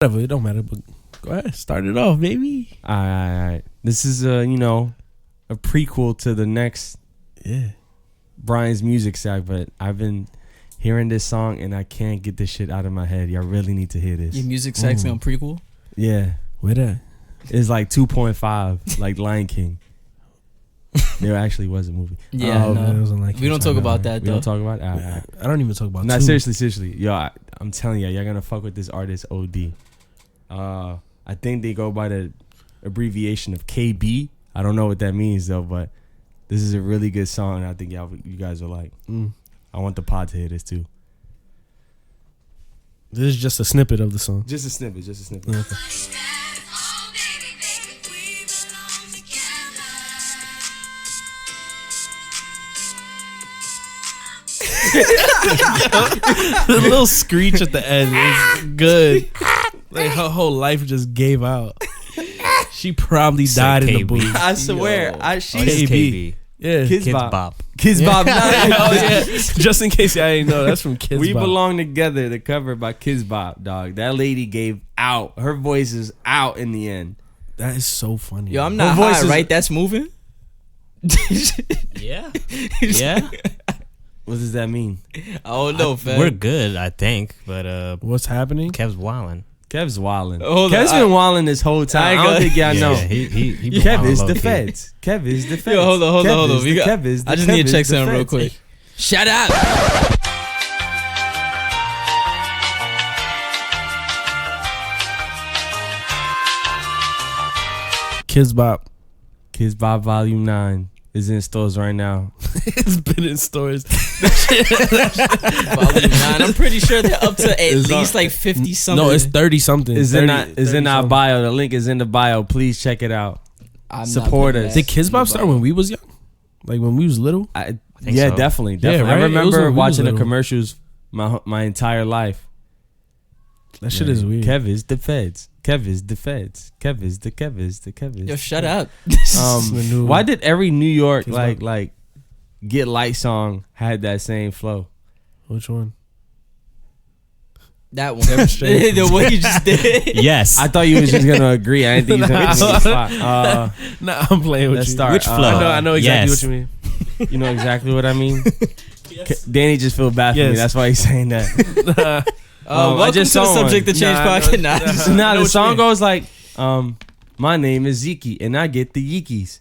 Whatever, it don't matter. But go ahead, start it off, baby. All right. This is a prequel to the next Brian's music sack, but I've been hearing this song and I can't get this shit out of my head. Y'all really need to hear this. Your music sack's on prequel? Yeah. Where that? It's like 2.5, like Lion King. There actually was a movie. Yeah, Oh, no. man, it wasn't like We don't talk about that, We though. don't talk about it? All right. I don't even talk about. Nah, two. seriously. Yo, I'm telling y'all gonna fuck with this artist OD. I think they go by the abbreviation of KB. I don't know what that means though, but this is a really good song. I think you guys will like. I want the pod to hear this too. This is just a snippet of the song. Just a snippet. Okay. The little screech at the end is good. Like her whole life just gave out. She probably died in the KB. booth. I swear, she's KB. Yeah. Kids Kids Bop. Bop. Kids Bop. Oh yeah. Just in case y'all ain't know, that's from Kids We Bop. Belong Together. The cover by Kids Bop. Dog. That lady gave out. Her voice is out in the end. That is so funny. Yo, I'm Her not voice high, is- right? That's moving? Yeah. Yeah. What does that mean? I don't know, fam. We're good, I think. But What's happening? Kev's wildin'. Kev's wildin'. Hold on, Kev's been wildin' this whole time. I don't think y'all know. He been Kev wildin' is the low-key. feds. Kev is the feds. Yo, hold on. Kev is We the- got, Kev is the- I just Kev need to is check the something real feds. quick. Shut up. Kids Bop. Kids Bop Volume 9 is in stores right now. It's been in stores. Volume 9. I'm pretty sure they're up to at It's least on- like 50 something. No, it's 30 something. Is in our something. bio. The link is in the bio. Please check it out. I'm not support putting us. that Did Kids Bop start when we was young? Like when we was little? I think yeah, so. definitely. Yeah, right? I It was remember when we was watching the little. commercials my entire life. That shit is weird. Kev is the feds. Kev is the feds. Kev is the Kev is the Kev is. Yo, the shut Kev. up. The new- Why did every New York Kids Bop. like Get Light song had that same flow? Which one? That one. Demonstrate. The way you just did. Yes. I thought you was just gonna agree. I didn't think you was gonna put me on the spot. Nah, I'm playing with Let's you. start. Which flow? I know exactly Yes. what you mean. You know exactly what I mean. Danny just feel bad for me. Yes. That's why he's saying that. I Welcome just to the saw Subject to one. Change Nah, podcast. no, Nah. So now know the what you song mean. goes like, my name is Zeke and I get the Yeekies.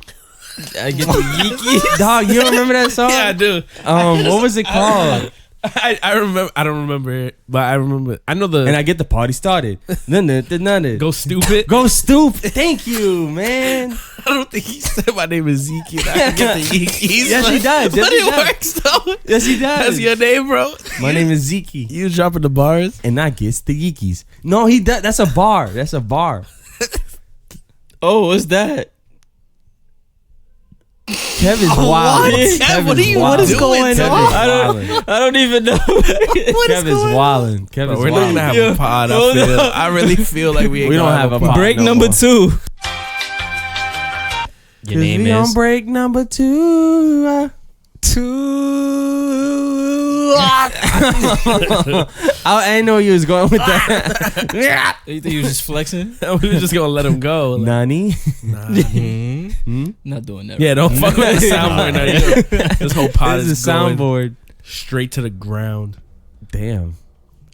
I get the yeeky. Dog, you don't remember that song? Yeah, I do. What was it called? I remember. I don't remember it, but I remember. I know the. And I get the party started. Go go stupid. Go stupid. Thank you, man. I don't think he said my name is Zeke. And I can get the Yeekies. Yes, he does. Yes, But he it does. works though. Yes, he does. That's your name, bro. My name is Zeke. You dropping the bars? And I gets the Yeekies. No, he does. That's a bar. That's a bar. Oh, what's that? Kev is wild. Kev, what is are you wild. doing, Kev is dog? wildin'. I don't even know. Kev is wildin'. Kev Bro, is we're not gonna have wildin'. a pod. hold I feel. on. I really feel like we ain't We don't gonna have a pod. Break no number more. 2. Your 'Cause name we on is. break number 2. I didn't know you was going with that. You think you was just flexing? we were just gonna let him go. Like, Nani? Not doing that. yeah, don't fuck with the soundboard now. This whole pod This is is a going soundboard. straight to the ground. Damn.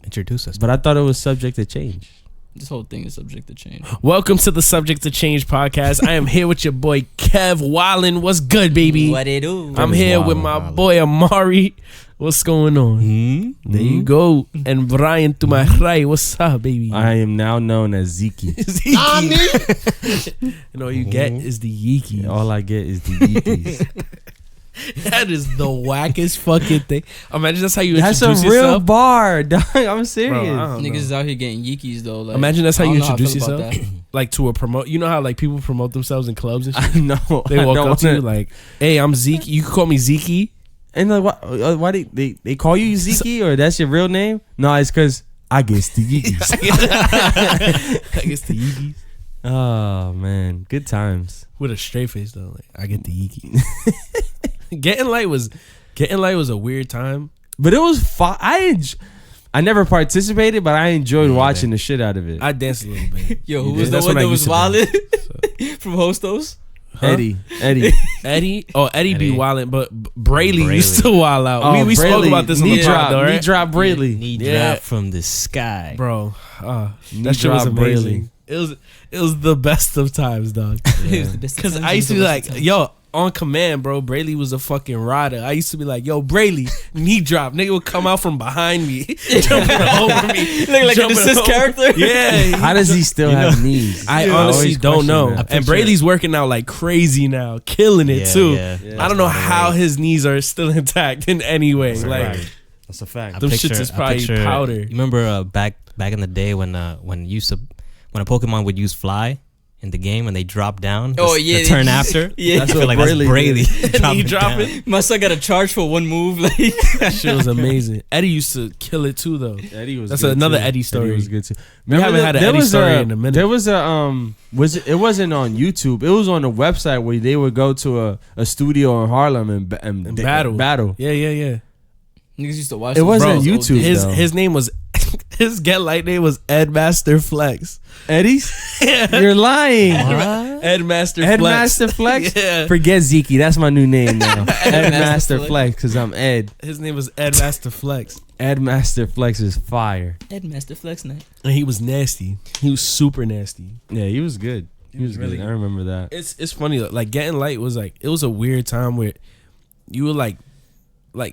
Introduce us. But I thought it was subject to change. This whole thing is subject to change. Welcome to the Subject to Change podcast. I am here with your boy Kev Wallin. What's good, baby? What it do? I'm Kev is here with wildin', my wildin'. boy Amari. What's going on? There you go. And Brian to my right. What's up, baby? I am now known as Zeke. Zeke. And all you get is the Yeeky. All I get is the Yeekies. That is the wackest fucking thing. Imagine that's how you That's a introduce real yourself. bar, dog. I'm serious. Bro, I don't Niggas know. is out here getting yeekies though. Like, Imagine that's how I you don't know I introduce feel about yourself. Like to a promote. You know how like people promote themselves in clubs and shit? I know. They I walk don't up to you wanna- like, hey, I'm Zeke. You can call me Zeke. And like, why they call you Zeke or that's your real name? No, it's because I guess the Yeekies. I guess the Yeekies. Oh man, good times. With a straight face though. Like, I get the Yeekies. Getting light was a weird time. But it was fun. I never participated, but I enjoyed Me watching either. the shit out of it. I danced a little bit. Yo, You who was did? the That's one when I that was used to wildin' from Hostos? Eddie. Eddie be Eddie. wildin', but Brayley used Brayley. to wild out. we spoke Brayley, about this on knee the drop, pod, though, right? knee drop Brayley. Knee Yeah. drop from the sky. Bro, Knee that shit was drop amazing. It was the best of times, dog. It was the best Because times, I used to it be was the like, best yo, on command, bro. Brayley was a fucking rider. I used to be like, yo, Brayley, knee drop. Nigga would come out from behind me, jumping over me. Look like an jumping assist over- character. Yeah. How does he still have knees? I Yeah. honestly always don't question know. that. And Brayley's working out like crazy now, killing it Yeah, too. yeah. Yeah. I don't know That's how right. his knees are still intact in any way. Like, That's a fact. Them shits is probably powder. You remember back in the day when a Pokemon would use fly in the game and they drop down. Oh, the yeah, turn yeah. after. Yeah. I feel like that's Brayley Brayley. knee dropping dropping. My son got a charge for one move. Like, That shit was amazing. Eddie used to kill it too, though. Eddie was That's good another too. Eddie story. Eddie was good too. We haven't had an there Eddie was story in a minute. There was it wasn't on YouTube. It was on a website where they would go to a studio in Harlem and battle. Yeah. niggas used to watch. It those wasn't videos. YouTube. though. His name was his get light name was Ed Master Flex. Eddie's. You're lying. Ed Master Ed Flex. Master Flex. Yeah. Forget Zeke. That's my new name now. Ed Master Master Flex. Flex because I'm Ed. His name was Ed Master Flex. Ed Master Flex is fire. Ed Master Flex Night. And he was nasty. He was super nasty. Yeah, he was good. He was really good. I good. remember that. It's funny though. Like getting light was like it was a weird time where you would like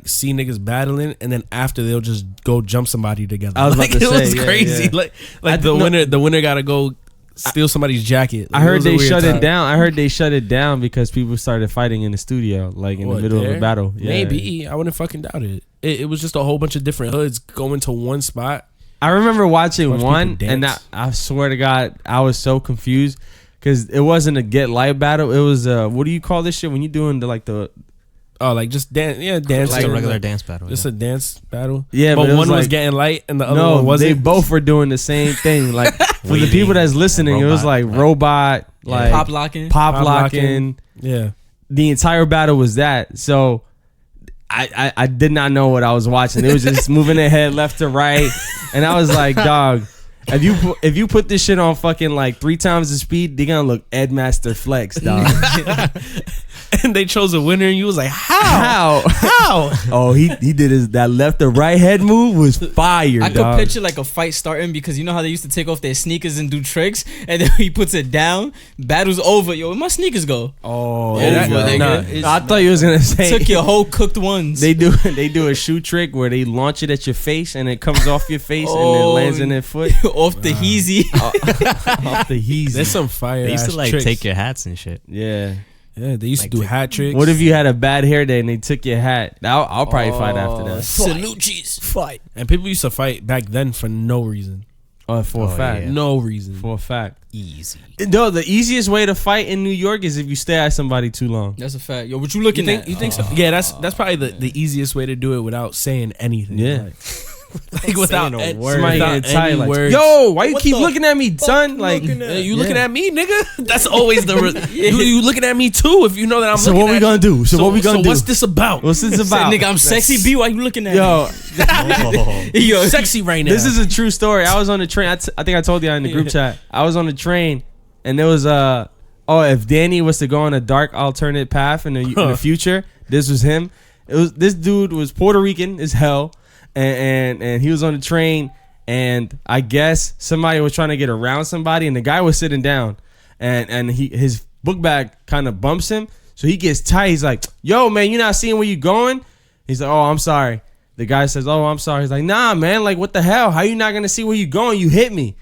see niggas battling and then after they'll just go jump somebody together. I was about like, to it say, was yeah, crazy. yeah. Like I the didn't know- winner gotta go steal somebody's jacket. Like, I it heard was a they weird shut time. it down. I heard they shut it down because people started fighting in the studio, like in What, the middle of there? a battle. Yeah. Maybe I wouldn't fucking doubt it. It was just a whole bunch of different hoods going to one spot. I remember watching Watch one, people and dance. I swear to God, I was so confused because it wasn't a get light battle. It was what do you call this shit when you doing the Oh, like just dance, dance, Just a to- regular dance battle. just yeah. a dance battle. Yeah, but but it was one was like- getting light and the other no, one wasn't. they both were doing the same thing. Like for the Waiting. people that's listening, it was Robot, like robot, like Pop locking. pop Pop locking. Yeah, The entire battle was that. So I did not know what I was watching. It was just moving their head left to right, and I was like, dog. If you put this shit on fucking like 3 times the speed, they gonna look Ed Master Flex, dog. and they chose a winner, and you was like, how? How? Oh, he did that left to right head move was fire, I could dog. picture like a fight starting because you know how they used to take off their sneakers and do tricks, and then he puts it down. Battle's over. Yo, where my sneakers go? Oh, Yeah, Over, nigga. nah, I thought you was gonna say Took your whole cooked ones. they do a shoe trick where they launch it at your face and it comes off your face and it Oh. lands in their foot off the heezy. off the heezy. There's some fire. They used to ass like tricks. take your hats and shit. Yeah. Yeah, they used like to do to- hat tricks. What if you had a bad hair day and they took your hat? I'll probably fight after that. Salucci's. fight? And people used to fight back then for no reason. Oh, for a Oh, fact. yeah. No reason. For a fact. Easy. No, the easiest way to fight in New York is if you stay at somebody too long. That's a fact. Yo, what you You looking think? at? You think so? Yeah, that's probably the easiest way to do it without saying anything. Yeah. like without saying a ed- word. Somebody without getting tired, any like, words. yo, why you What keep the looking at me, son? Like, Hey, you Yeah. looking at me, nigga? That's always the. You looking at me too? If you know that I'm. so looking what we at gonna you. do? So what we gonna do? What's this about? What's this Say, about? nigga, I'm sexy. B, why you looking at Yo, me? Yo, Sexy right now. this is a true story. I was on the train. I think I told you in the group chat. I was on the train, and there was if Danny was to go on a dark alternate path in the future, this was him. This dude was Puerto Rican as hell, and he was on the train, and I guess somebody was trying to get around somebody, and the guy was sitting down, and his book bag kind of bumps him, so he gets tight. He's like, "Yo, man, you not seeing where you going?" He's like, "Oh, I'm sorry." The guy says, "Oh, I'm sorry." He's like, "Nah, man, like what the hell? How you not gonna see where you going? You hit me."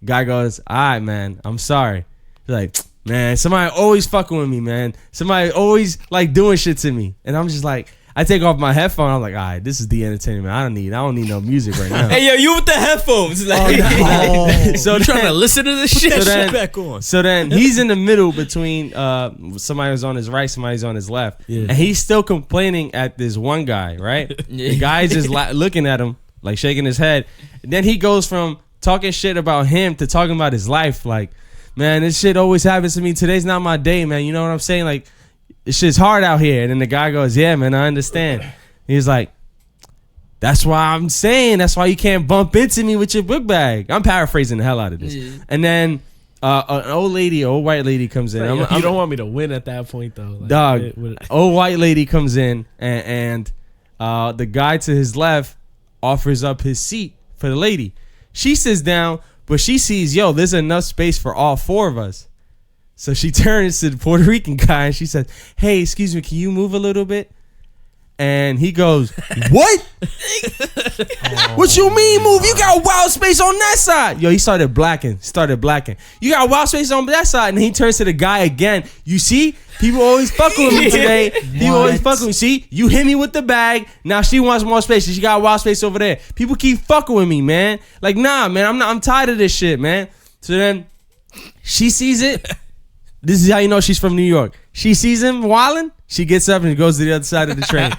Guy goes, "All right, man, I'm sorry." He's like, "Man, somebody always fucking with me, man. Somebody always like doing shit to me." And I'm just like, I take off my headphone. I'm like, all right, this is the entertainment I don't need no music right now. hey, yo, you with the headphones? Like, So you trying to then, listen to this shit? so then, back on. so then he's in the middle between somebody was on his right, somebody's on his left, Yeah. and he's still complaining at this one guy, right? Yeah. The guy's just looking at him, like shaking his head. And then he goes from talking shit about him to talking about his life, like, man, this shit always happens to me. Today's not my day, man. You know what I'm saying? Like, this shit's hard out here. And then the guy goes, yeah, man, I understand. He's like, That's why I'm saying. That's why you can't bump into me with your book bag. I'm paraphrasing the hell out of this. Yeah. And then an old white lady comes in. You don't want me to win at that point though. Like, Dog, old white lady comes in, and the guy to his left offers up his seat for the lady. She sits down, but she sees, yo, there's enough space for all four of us. So she turns to the Puerto Rican guy and she says, hey, excuse me, can you move a little bit? And he goes, what? What you mean move? You got wild space on that side. Yo, he started blacking. You got wild space on that side. And he turns to the guy again. You see? People always fucking with me today. People always fucking with me. See? You hit me with the bag. Now she wants more space. She got wild space over there. People keep fucking with me, man. Like, nah, man. I'm tired of this shit, man. So then she sees it. This is how you know she's from New York. She sees him wilding. She gets up and goes to the other side of the train.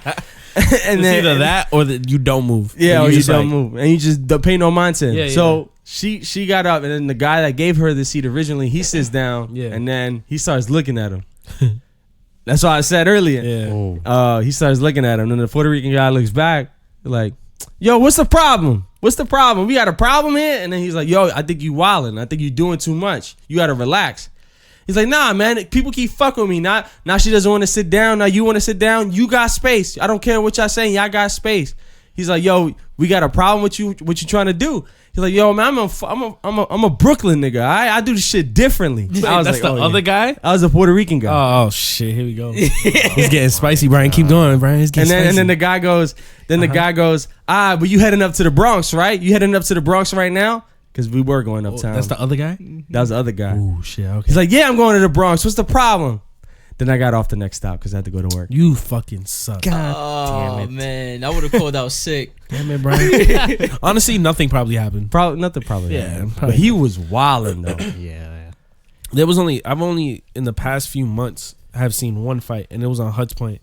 And then either that or that you don't move. Yeah, or you just don't move. And you just don't pay no mind to him. Yeah, so she got up, and then the guy that gave her the seat originally, he sits down, and then he starts looking at him. That's what I said earlier. Yeah. He starts looking at him, and the Puerto Rican guy looks back, like, yo, what's the problem? What's the problem? We got a problem here? And then he's like, yo, I think you wilding. I think you doing too much. You got to relax. He's like, nah, man, people keep fucking with me. Now she doesn't want to sit down. Now you want to sit down. You got space. I don't care what y'all saying. Y'all got space. He's like, yo, we got a problem with you. What you trying to do? He's like, yo, man, I'm a Brooklyn nigga. I do this shit differently. I was That's like, the other guy? I was a Puerto Rican guy. Oh shit, here we go. He's getting spicy, Brian. Keep going, Brian. He's getting And then spicy. the guy goes, but you heading up to the Bronx, right? You heading up to the Bronx right now? Because we were going uptown. That's the other guy? That was the other guy. Oh shit, okay. He's like, yeah, I'm going to the Bronx. What's the problem? Then I got off the next stop because I had to go to work. You fucking suck. Oh damn it. man, I would have called out sick. Damn it, Brian. Honestly, nothing probably happened. Nothing probably. Yeah, happened. probably. But he was wilding though. Yeah. I've only in the past few months have seen one fight, and it was on Huts Point.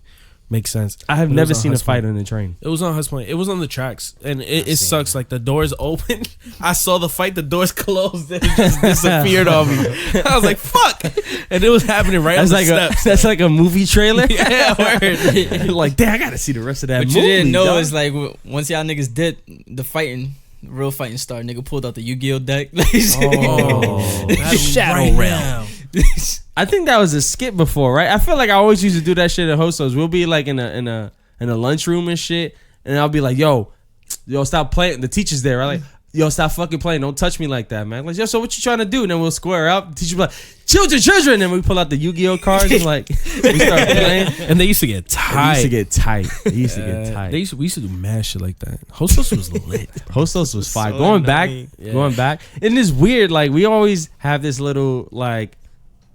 Makes sense. I have But it never was on seen a Huts fight Point. on the train. It was on Huts Point. It was on the tracks, and it sucks. Like the doors open. I saw the fight. The doors closed, and it just disappeared on me. I was like, "Fuck!" And it was happening right on That's the like steps. that's like a movie trailer. Yeah, word. Like, damn, I gotta see the rest of that What movie. you didn't know dog. is like once y'all niggas did the fighting, real fighting started. Nigga pulled out the Yu-Gi-Oh deck. Oh, that's Shadow Realm. I think that was a skit before, right? I feel like I always used to do that shit at hostos. We'll be like in a lunchroom and shit, and I'll be like, yo, stop playing. The teacher's there, right? Like, yo, stop fucking playing. Don't touch me like that, man. Like, yo, so what you trying to do? And then we'll square up. The teacher be like, children. And then we pull out the Yu-Gi-Oh cards and like, we start playing. And they used to get tight. They used to get tight. We used to do mad shit like that. Hostos was lit. Hostos was fire. So Going annoying. back. And it's weird. Like, we always have this little, like,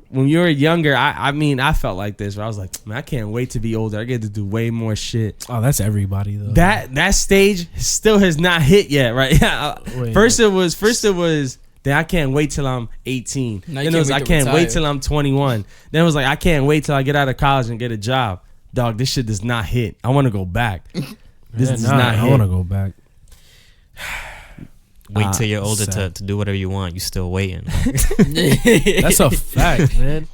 when you were younger, I mean, I felt like this. Where I was like, man, I can't wait to be older. I get to do way more shit. Oh, that's everybody though. That stage still has not hit yet, right? Wait. First it was. Then I can't wait till I'm 18. Now you Then it was I can't can't wait wait to till I'm 21. Then it was like I can't wait till I get out of college and get a job. Dog, this shit does not hit. I want to go back. This does not I hit. want to go back. Wait till you're older sad. to do whatever you want. You still waiting. That's a fact, man.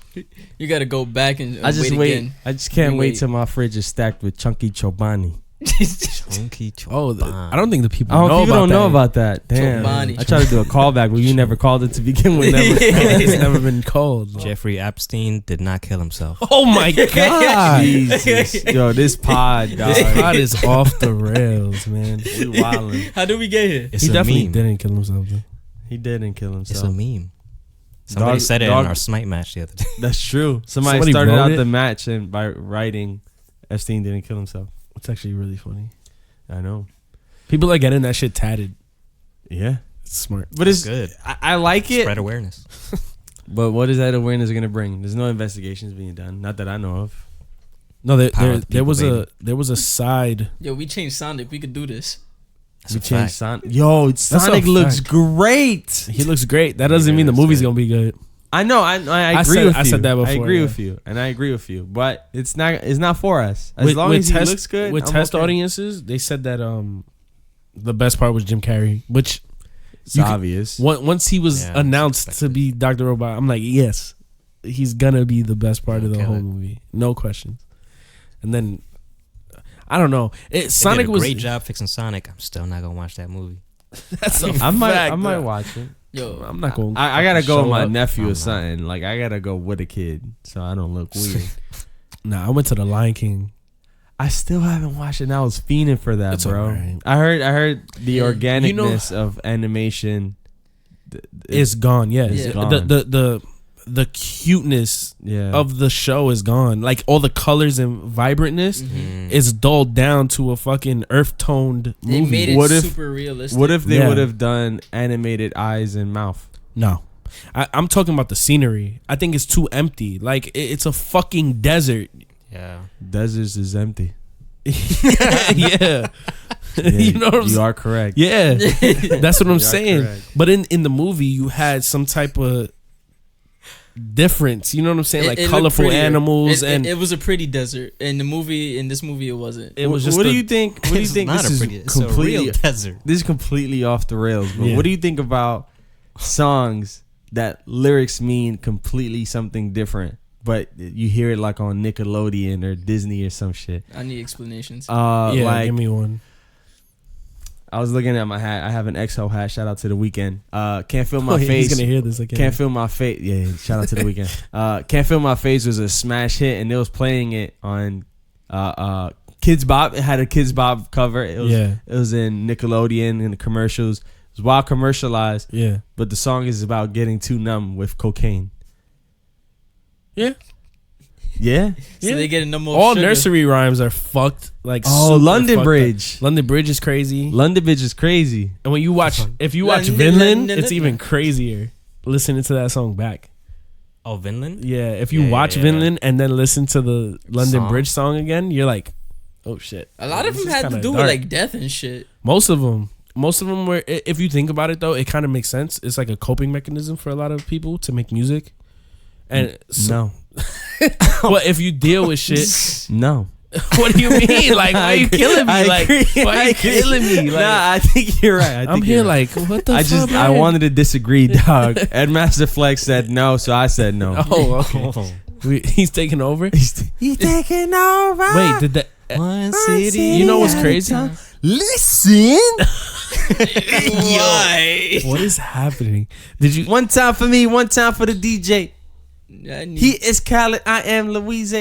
You gotta go back and I just wait wait. again. I just can't wait Wait. till my fridge is stacked with chunky chobani. Chunky Oh, Chobani. I don't think the people Oh, know people about don't that. know about that. Damn. Chobani. I tried to do a callback, but you never called it to begin with. Never. It's never been called. Jeffrey Epstein did not kill himself. Oh my god. Jesus. Yo, this pod, dog. This pod is off the rails, man. We wildin'. How did we get here? It's He a definitely meme. didn't kill himself. Though. He didn't kill It's himself. a meme. Somebody said it dog- in our Smite match the other day. That's true. Somebody Somebody started wrote out it? the match and by writing, Epstein didn't kill himself. It's actually really funny. I know. People are getting that shit tatted. Yeah, It's smart. but it's good. I like it. Spread awareness. But what is that awareness going to bring? There's no investigations being done, not that I know of. No, Power of the there was people, there was a side. Yo, we changed Sonic. We could do this. That's We a changed fact. Sonic. Yo, Sonic a looks fact. great. He looks great. That doesn't mean the looks movie's good. gonna be good. I know. I agree said- with you. I said that I before, agree yeah. with you, and I agree with you. But it's not for us. As With- long with as he test- looks good. with I'm test okay. audiences, they said that the best part was Jim Carrey, which It's you could- obvious. once he was Yeah, announced to expected. be Dr. Robot, I'm like, yes, he's gonna be the best part of the Kill whole it. movie, no questions. And then I don't know. They Sonic did a was great job fixing Sonic. I'm still not gonna watch that movie. That's a I might fact, I might bro. watch it. Yo, I'm not going. I gotta go with show my up. nephew I'm or not. something. Like I gotta go with a kid, so I don't look weird. Nah, I went to the Lion King. I still haven't watched it. And I was fiending for that, It's bro. alright. I heard the Yeah. organicness of animation. It's gone. Yeah, It's gone. The cuteness yeah of the show is gone. Like all the colors and vibrantness Mhm. is dulled down to a fucking earth toned They movie. made it What if- super realistic. What if they Yeah. would have done animated eyes and mouth? No. I'm talking about the scenery. I think it's too empty. Like it's a fucking desert. Yeah. Deserts is empty. yeah. Yeah, You know what I'm you saying? are correct. Yeah. That's what I'm You are saying. correct. But in the movie you had some type of difference. You know what I'm saying? Like It looked colorful prettier. animals It- and it was a pretty desert. In this movie, it wasn't. it was just what do a- you think? What do you It's think? not This a is pretty. It's a completely. real desert. This is completely off the rails. But Yeah. what do you think about songs that lyrics mean completely something different, but you hear it like on Nickelodeon or Disney or some shit? I need explanations. yeah, Like give me one. I was looking at my hat. I have an XO hat. Shout out to the Weeknd. Can't feel my Oh, yeah, face. He's gonna hear this again. Can't feel my face. Yeah, shout out to the Weeknd. Can't feel my face was a smash hit, and they was playing it on Kids Bop. It had a Kids Bop cover. It was, Yeah. it was in Nickelodeon in the commercials. It was well commercialized, Yeah. but the song is about getting too numb with cocaine. Yeah. Yeah. So yeah. they get a number of All sugar. nursery rhymes are fucked. Like Oh, super London fucked up. Bridge. London Bridge is crazy. London Bridge is crazy. And when you watch, if you watch London, Vinland, London, it's even crazier. Listening to that song back. Oh, Vinland. Yeah, if you Yeah, watch yeah. Vinland and then listen to the London Song. Bridge song again, you're like, oh shit. A lot of This them is had to kinda do dark. with like death and shit. Most of them were. If you think about it though, it kind of makes sense. It's like a coping mechanism for a lot of people to make music. And so, No. well, if you deal with shit, No. what do you mean? Like, why are you killing me? Like, why are you killing me? Like, Nah, I think you're right. I think I'm here you're right. like, what the I fuck? just I man? wanted to disagree, dog. Ed Master Flex said no, so I said no. Oh, okay. He's taking over. He's taking over. Wait, did that? One city You know what's at a crazy? time. Listen. Why? What is happening? Did you? One time for me, one time for the DJ. I need- He is Khaled. I am Louise.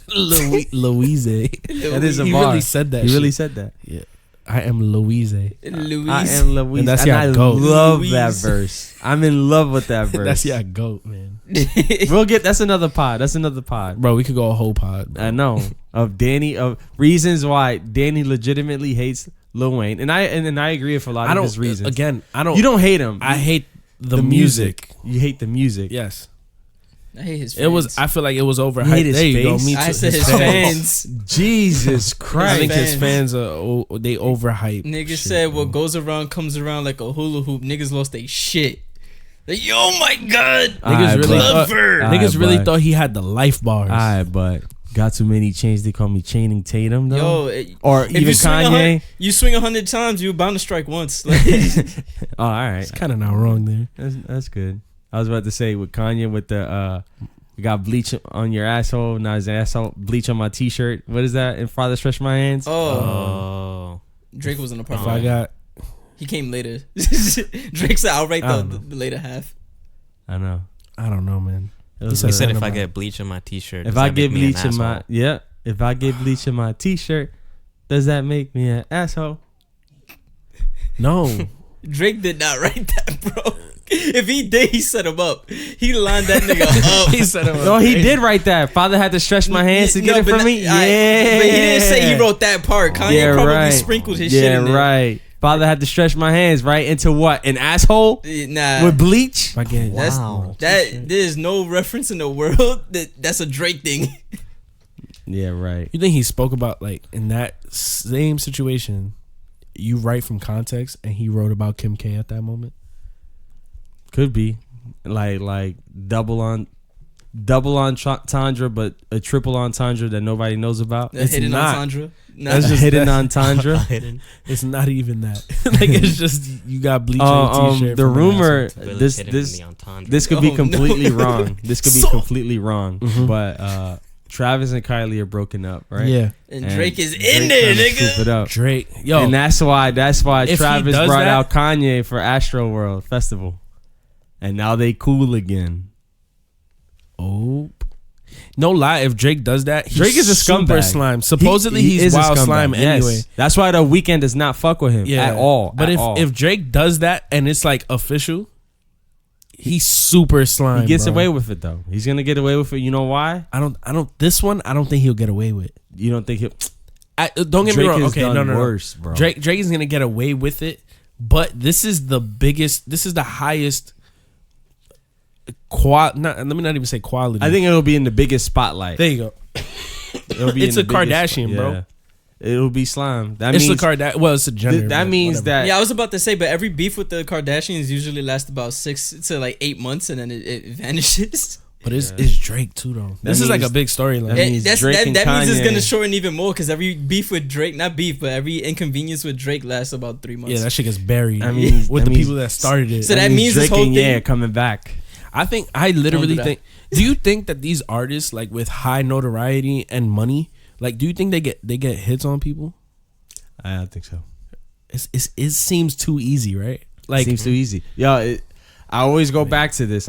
Louise. That is a He bar. really said that. He really shit. said that. Yeah. I am Louise. Louise. I am Louise. And that's and your I goat. love Louise. that verse. I'm in love with that verse. That's your goat, man. We'll get. That's another pod. That's another pod. Bro, we could go a whole pod. I know of Danny of reasons why Danny legitimately hates Lil Wayne, and I agree with a lot I of don't. his reasons. Again, I don't. You don't hate him. I hate the music. You hate the music. Yes, I hate his fans. it was. I feel like it was overhyped. hate his There you go. face? Me too. I said his fans. Jesus I Christ. think his fans. fans are. They overhyped. Niggas shit, said what bro. goes around comes around like a hula hoop. Niggas lost their shit. Like, yo, my God. Niggas really thought. Clever. Niggas really but- thought he had the life bars. Alright, but got too many chains. They call me Channing Tatum though. Yo, or if even you swing Kanye. you swing 100 times, you're bound to strike once. Like, Oh, all right. It's kind of not wrong there. That's good. I was about to say with Kanye with the you got bleach on your asshole. Now his asshole bleach on my t-shirt. What is that? And Father stretch my hands. oh, Oh. Drake was in the If part. I got, He came later. Drake said, "I'll write I don't know. the later half." I know. I don't know, man. It was He He a- said if I about- get bleach on my t-shirt, if does I that get make me an bleach in my asshole? if I get bleach in my t-shirt, does that make me an asshole? No. Drake did not write that, bro. If he did, he set him up. He lined that nigga up. He said it was No, he crazy. did write that. Father had to stretch my hands to get it but from not- me. I- Yeah, but he didn't say he wrote that part. Kanye probably sprinkled his shit in there. right. Father had to stretch my hands right into what? An asshole Nah, with bleach. If I get, that's Wow. that. There's no reference in the world that's a Drake thing. Yeah, right. You think he spoke about like in that same situation? You write from context, and he wrote about Kim K at that moment. Could be like double entendre, but a triple entendre that nobody knows about. The It's hidden not. entendre. Nah, That's just hidden entendre. Hidden. It's not even that. Like it's just you got bleach on your t-shirt. The from an rumor, asshole. Village this hidden in this the entendre. this could be Oh, completely no. wrong. This could be So- completely wrong. Mhm. But Travis and Kylie are broken up, right? Yeah, And Drake is Drake in there, trying to scoop nigga. it up. Drake. Yo, And that's why If he Travis does brought that- out Kanye for Astro World Festival. And now they cool again. oh, no lie. If Drake does that, he's Drake is a super scumbag. slime. Supposedly He he's is a wild scumbag, slime yes. anyway. That's why the Weeknd does not fuck with him at all. But at all. if Drake does that and it's like official, he's super slime. he gets bro. away with it though, he's gonna get away with it. You know why? I don't. This one, I don't think he'll get away with. You don't think he'll? Don't get Drake me wrong. has Okay, done no. worse, bro. Drake is gonna get away with it, but this is the biggest. This is the highest. Let me not even say quality. I think it'll be in the biggest spotlight. there you go. It'll be It's in the a biggest Kardashian, bro. It'll be slime. That It's the means Kardashian. Well, it's a gender. that but means whatever. that Yeah, I was about to say, but every beef with the Kardashians usually lasts about 6 to like 8 months, and then it vanishes. But it's Drake too, though. That This is like means- a big storyline. that means that Drake and means it's Kanye. gonna shorten even more because every beef with Drake, not beef, but every inconvenience with Drake lasts about 3 months. Yeah, that shit gets buried. I mean, with that the means- people that started it. So that means this Drake whole and thing- Yeah coming back. I literally Don't do that. think. Do you think that these artists, like with high notoriety and money, like, do you think they get hits on people? I don't think so. It seems too easy, right? Like, Seems too easy. Yo, I always go back to this.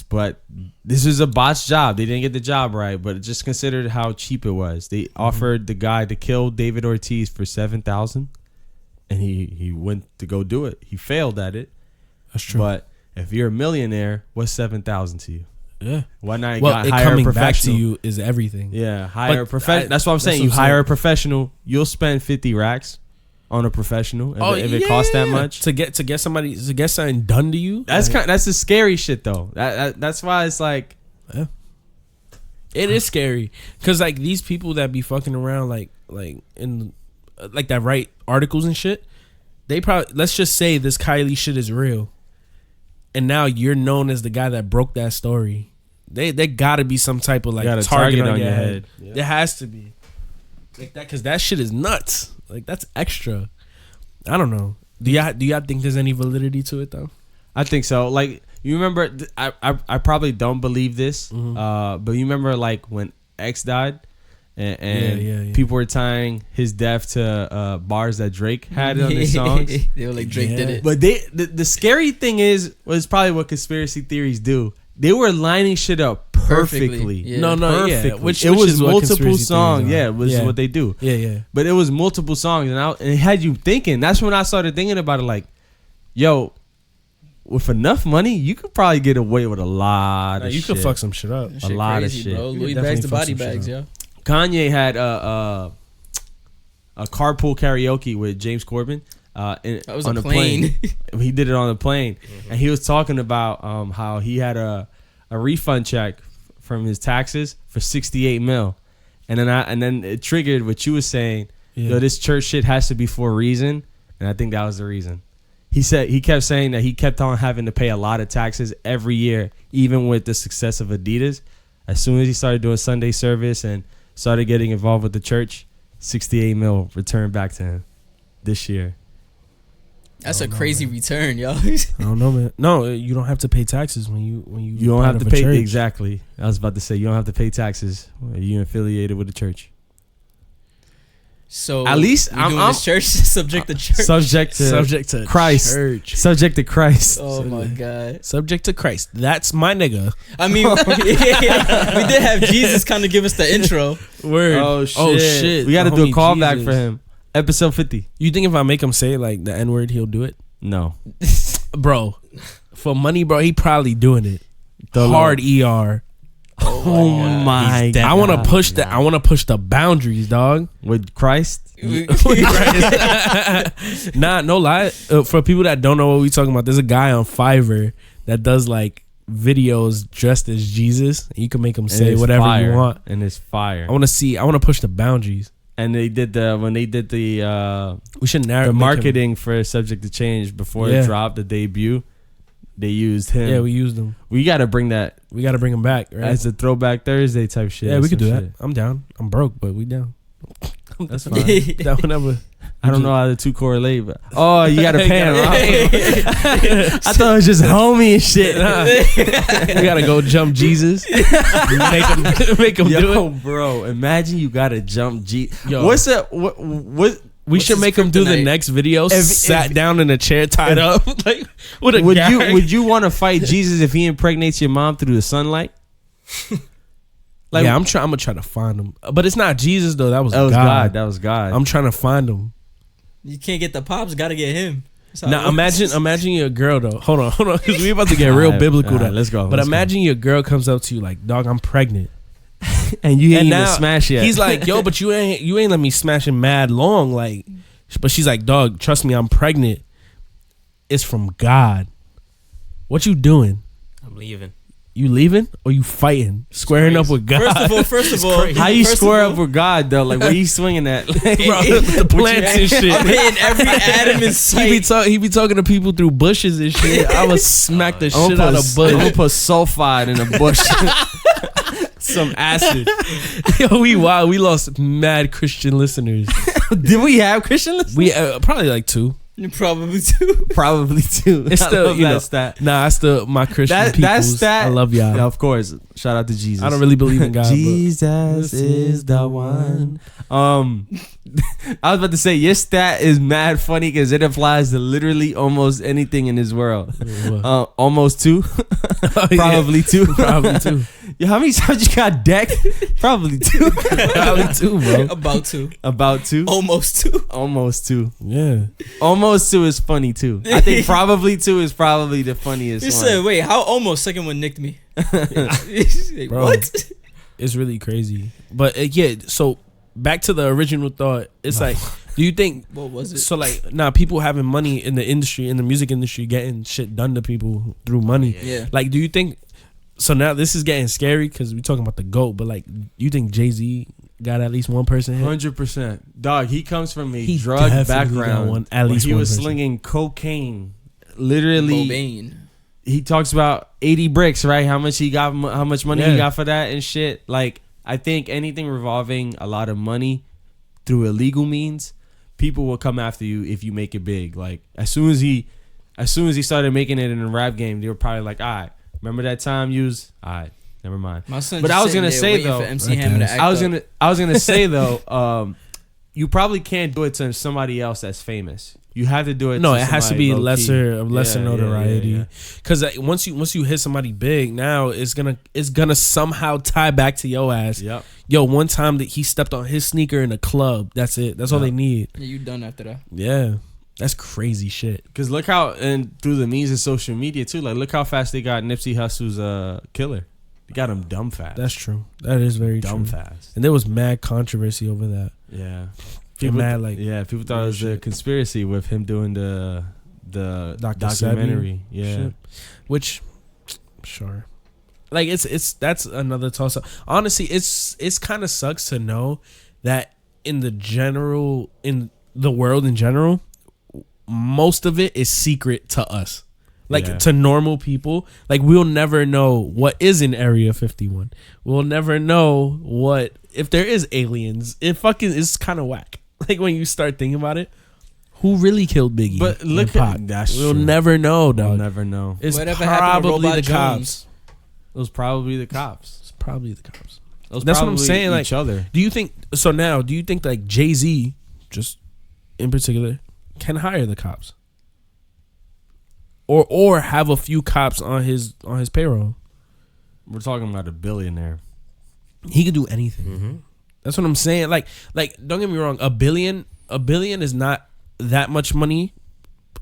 But this is a botched job. They didn't get the job right, but just consider how cheap it was. They offered the guy to kill David Ortiz for $7,000, and he went to go do it. He failed at it. that's true. But if you're a millionaire, what's $7,000 to you? yeah. Why not Well, it hire a coming back to professional? you is everything. Yeah, hire a But professional. That's what I'm saying. that's You what I'm hire saying. a professional. You'll spend 50 racks on a professional if it yeah. costs that much. to get something done to you. That's that's the scary shit though. That's why it's like It is scary because like these people that be fucking around like in like that write articles and shit. They probably, let's just say this Kylie shit is real, and now you're known as the guy that broke that story. They got to be some type of like got a target, target on on your your head. head. Yeah. There has to be like that because that shit is nuts. Like that's extra. I don't know. Do y'all think there's any validity to it though? I think so. Like you remember, I probably don't believe this, but you remember like when X died, and Yeah. people were tying his death to bars that Drake had on his songs. They were like, Drake Yeah. did it. But the scary thing was probably what conspiracy theories do. They were lining shit up perfectly. Yeah. No, yeah. Perfectly. Which it was is what multiple conspiracy songs. theories are. Yeah, it was Yeah. what they do. Yeah. But it was multiple songs, and it had you thinking. That's when I started thinking about it. Like, yo, with enough money, you could probably get away with a lot of You shit. could fuck some shit up. That shit lot of crazy, shit. bro. You Louis could bags definitely to fuck body some shit bags, up. yo. Kanye had a carpool karaoke with James Corbin. That was on a plane. He did it on a plane, and he was talking about how he had a refund check from his taxes for 68 mil, and then it triggered what you were saying. Yeah. Yo, this church shit has to be for a reason, and I think that was the reason. He kept saying that he kept on having to pay a lot of taxes every year, even with the success of Adidas. As soon as he started doing Sunday service and started getting involved with the church, 68 mil returned back to him this year. That's a crazy return, yo. I don't know, man. No, you don't have to pay taxes when you You don't part have of to a pay church. exactly. I was about to say you don't have to pay taxes when you're affiliated with the church. So At least we I'm- doing I'm- this church subject to church. Subject to Christ. Christ. Subject to Christ. Oh my god. Subject to Christ. That's my nigga. I mean, we did have Jesus kind of give us the intro. Word. Oh shit. We got to The do a homie callback Jesus. for him. Episode 50. You think if I make him say like the N word, he'll do it, No. bro? For money, bro, he probably doing it. The Hard ER. Oh my He's god. I want to push the. I want to push the boundaries, dog. With Christ? Nah, no lie. For people that don't know what we talking about, there's a guy on Fiverr that does like videos dressed as Jesus. And you can make him And say it's whatever fire. you want. And it's fire. I want to see. I want to push the boundaries. And they did when they did the We should narrow marketing for Subject to Change before Yeah. it dropped, the debut. They used him. Yeah, we used them. we got to bring that We got to bring him back, right? as a Throwback Thursday type shit. Yeah, or we could some do that. shit. I'm down. I'm broke, but we down. That's fine. That whenever. I don't know how the two correlate, but you gotta pay him. Yeah. I thought it was just homie and shit. You gotta go jump Jesus. make him do Yo, it. bro, imagine you gotta jump Yo. What's up? What? We should his make him do the kryptonite? next video. If- Sat down in a chair, tied up, like with a gag. Would you want to fight Jesus if he impregnates your mom through the sunlight? Yeah, I'm gonna try to find him, but it's not Jesus though. That was That was God. God. That was God. I'm trying to find him. You can't get the pops, gotta get him. That's how it Now works. imagine you're a girl though. Hold on, because we about to get real Alright, biblical. alright, Now. let's go. But let's imagine your girl comes up to you like, "Dog, I'm pregnant," and you ain't and even now smash yet. he's like, "Yo, but you ain't let me smash him mad long." Like, but she's like, "Dog, trust me, I'm pregnant. It's from God. What you doing? I'm leaving. You leaving or you fighting? Squaring up with God?" First of all, how you first of square all, up with God though? Like, where you swinging at? Bro, the plants and shit. I'm hitting every atom in sight. He be talking to people through bushes and shit. I would smack the shit out of I'm gonna bush. put sulfide in a bush. Some acid. Yo, we wild. We lost mad Christian listeners. Did we have Christian listeners? We probably like 2. Probably too. Probably two. It's I still, love you that know, stat. Nah, I still my Christian That peoples. stat. I love y'all. Yeah, of course. Shout out to Jesus. I don't really believe in God. Jesus is the one. I was about to say your stat is mad funny because it applies to literally almost anything in this world. But, Almost 2, Oh, yeah. probably 2. Probably 2. Yeah, how many times you got decked? Probably 2. Probably 2, bro. About to. About 2. Almost to. Almost 2. Yeah. Almost 2 is funny too. I think probably 2 is probably the funniest You one. said, wait, how almost? Second one nicked me. Like, Bro. what? It's really crazy. But yeah, so back to the original thought. It's like, do you think What was it? so? Like, people having money in the industry, in the music industry, getting shit done to people through money. Yeah. Like, do you think? So now this is getting scary because we're talking about the GOAT. But like, you think Jay-Z got at least one person hit? 100%. Dog, he comes from a He drug definitely got background. one- at where least he one was person. slinging cocaine. Literally, Cobain. he talks about 80 bricks, right? How much he got, how much money he Yeah. got for that and shit. Like, I think anything revolving a lot of money through illegal means, people will come after you if you make it big. Like, as soon as he started making it in a rap game, they were probably like, all right, remember that time you was, all right, never mind. My son But just I was sitting gonna there say, waiting though, for MC I Hammer to guess. act I was up. gonna say though, you probably can't do it to somebody else that's famous. You have to do it. No, to it has to somebody be low-key. lesser Yeah, notoriety. yeah. Because once you hit somebody big, now it's gonna somehow tie back to your ass. Yep. Yo, one time that he stepped on his sneaker in a club. That's it. That's all they need. Yeah, you done after that. Yeah, that's crazy shit. Because look how, and through the means of social media too, like look how fast they got Nipsey Hussle's Killer. They got him dumb fast. That's true. That is very dumb true. fast. And there was mad controversy over that. Yeah. People mad like people thought it was a shit. conspiracy with him doing the Dr. documentary. Sebi Yeah. shit. Which, sure, like it's that's another toss up. Honestly, it's kind of sucks to know that in the world in general, most of it is secret to us. Like Yeah. to normal people, like we'll never know what is in Area 51. We'll never know what if there is aliens. It fucking is kind of whack. Like when you start thinking about it, who really killed Biggie? But and look Pac? at that's We'll true. never know, We'll dog. never know. It's Whatever happened to probably Robot the cops. Jones? It was probably the cops. It's probably the cops. It was That's what I'm probably saying, like- each other. Do you think so? Now, do you think like Jay-Z, just in particular, can hire the cops, or have a few cops on his payroll? We're talking about a billionaire. He could do anything. Mm-hmm. That's what I'm saying. Like don't get me wrong. A billion is not that much money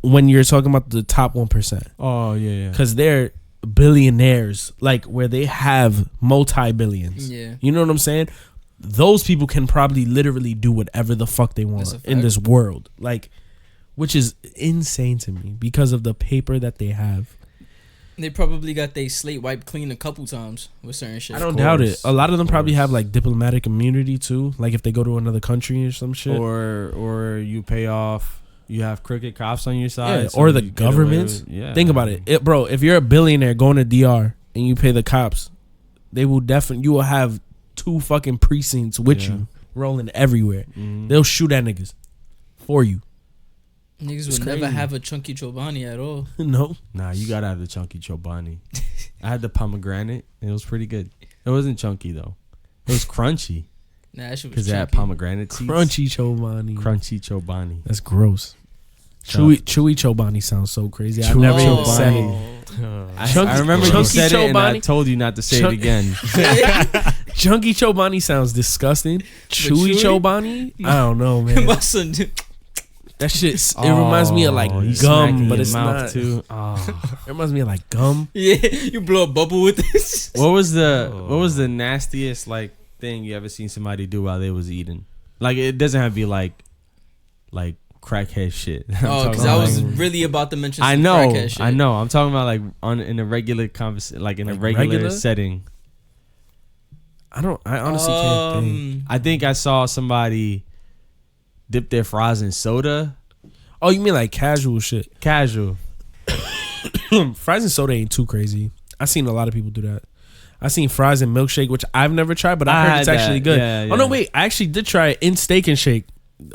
when you're talking about the top 1%, Oh yeah. because they're billionaires, like where they have multi-billions. Yeah. You know what I'm saying? Those people can probably literally do whatever the fuck they want That's a in fact. this world. Like, which is insane to me because of the paper that they have. They probably got their slate wiped clean a couple times with certain shit. I don't Of doubt it. course. A lot of them Of probably course. have like diplomatic immunity too. Like if they go to another country or some shit. Or you pay off. You have crooked cops on your side. Yeah, so or the you get away governments. with- Yeah. Think about it. Bro, if you're a billionaire going to DR and you pay the cops, they will you will have 2 fucking precincts with Yeah. you rolling everywhere. Mhm. They'll shoot at niggas. for you. Niggas It's would never crazy. have a chunky chobani at all. No, Nah, you gotta have the chunky chobani. I had the pomegranate. And it was pretty good. It wasn't chunky though. It was crunchy Nah, that shit was because it had chunky. pomegranate seeds. crunchy chobani. Crunchy chobani. That's gross. Shut Chewy chobani sounds so crazy. I Chewy never even chobani. said it. I remember you chunky said it and I chobani? told you not to say it Chunk- again. Chunky chobani sounds disgusting. Chewy chewy? chobani? I don't know, man. My son, That shit. It reminds me of like Oh, you smacking gum, but your it's mouth not. too. Oh. It reminds me of like gum. yeah, you blow a bubble with this. What was the nastiest like thing you ever seen somebody do while they was eating? Like it doesn't have to be like crackhead shit. I'm Oh, talking because I about, was like- really about to mention. I some know, crackhead shit. I know. I'm talking about like in a regular conversation, like in a Like regular regular? setting. I honestly can't think. I think I saw somebody dip their fries in soda. Oh, you mean like casual shit? Casual. Fries and soda ain't too crazy. I seen a lot of people do that. I seen fries and milkshake, which I've never tried, but I heard had it's actually that. good. Yeah, Oh no, yeah. wait, I actually did try it in Steak and Shake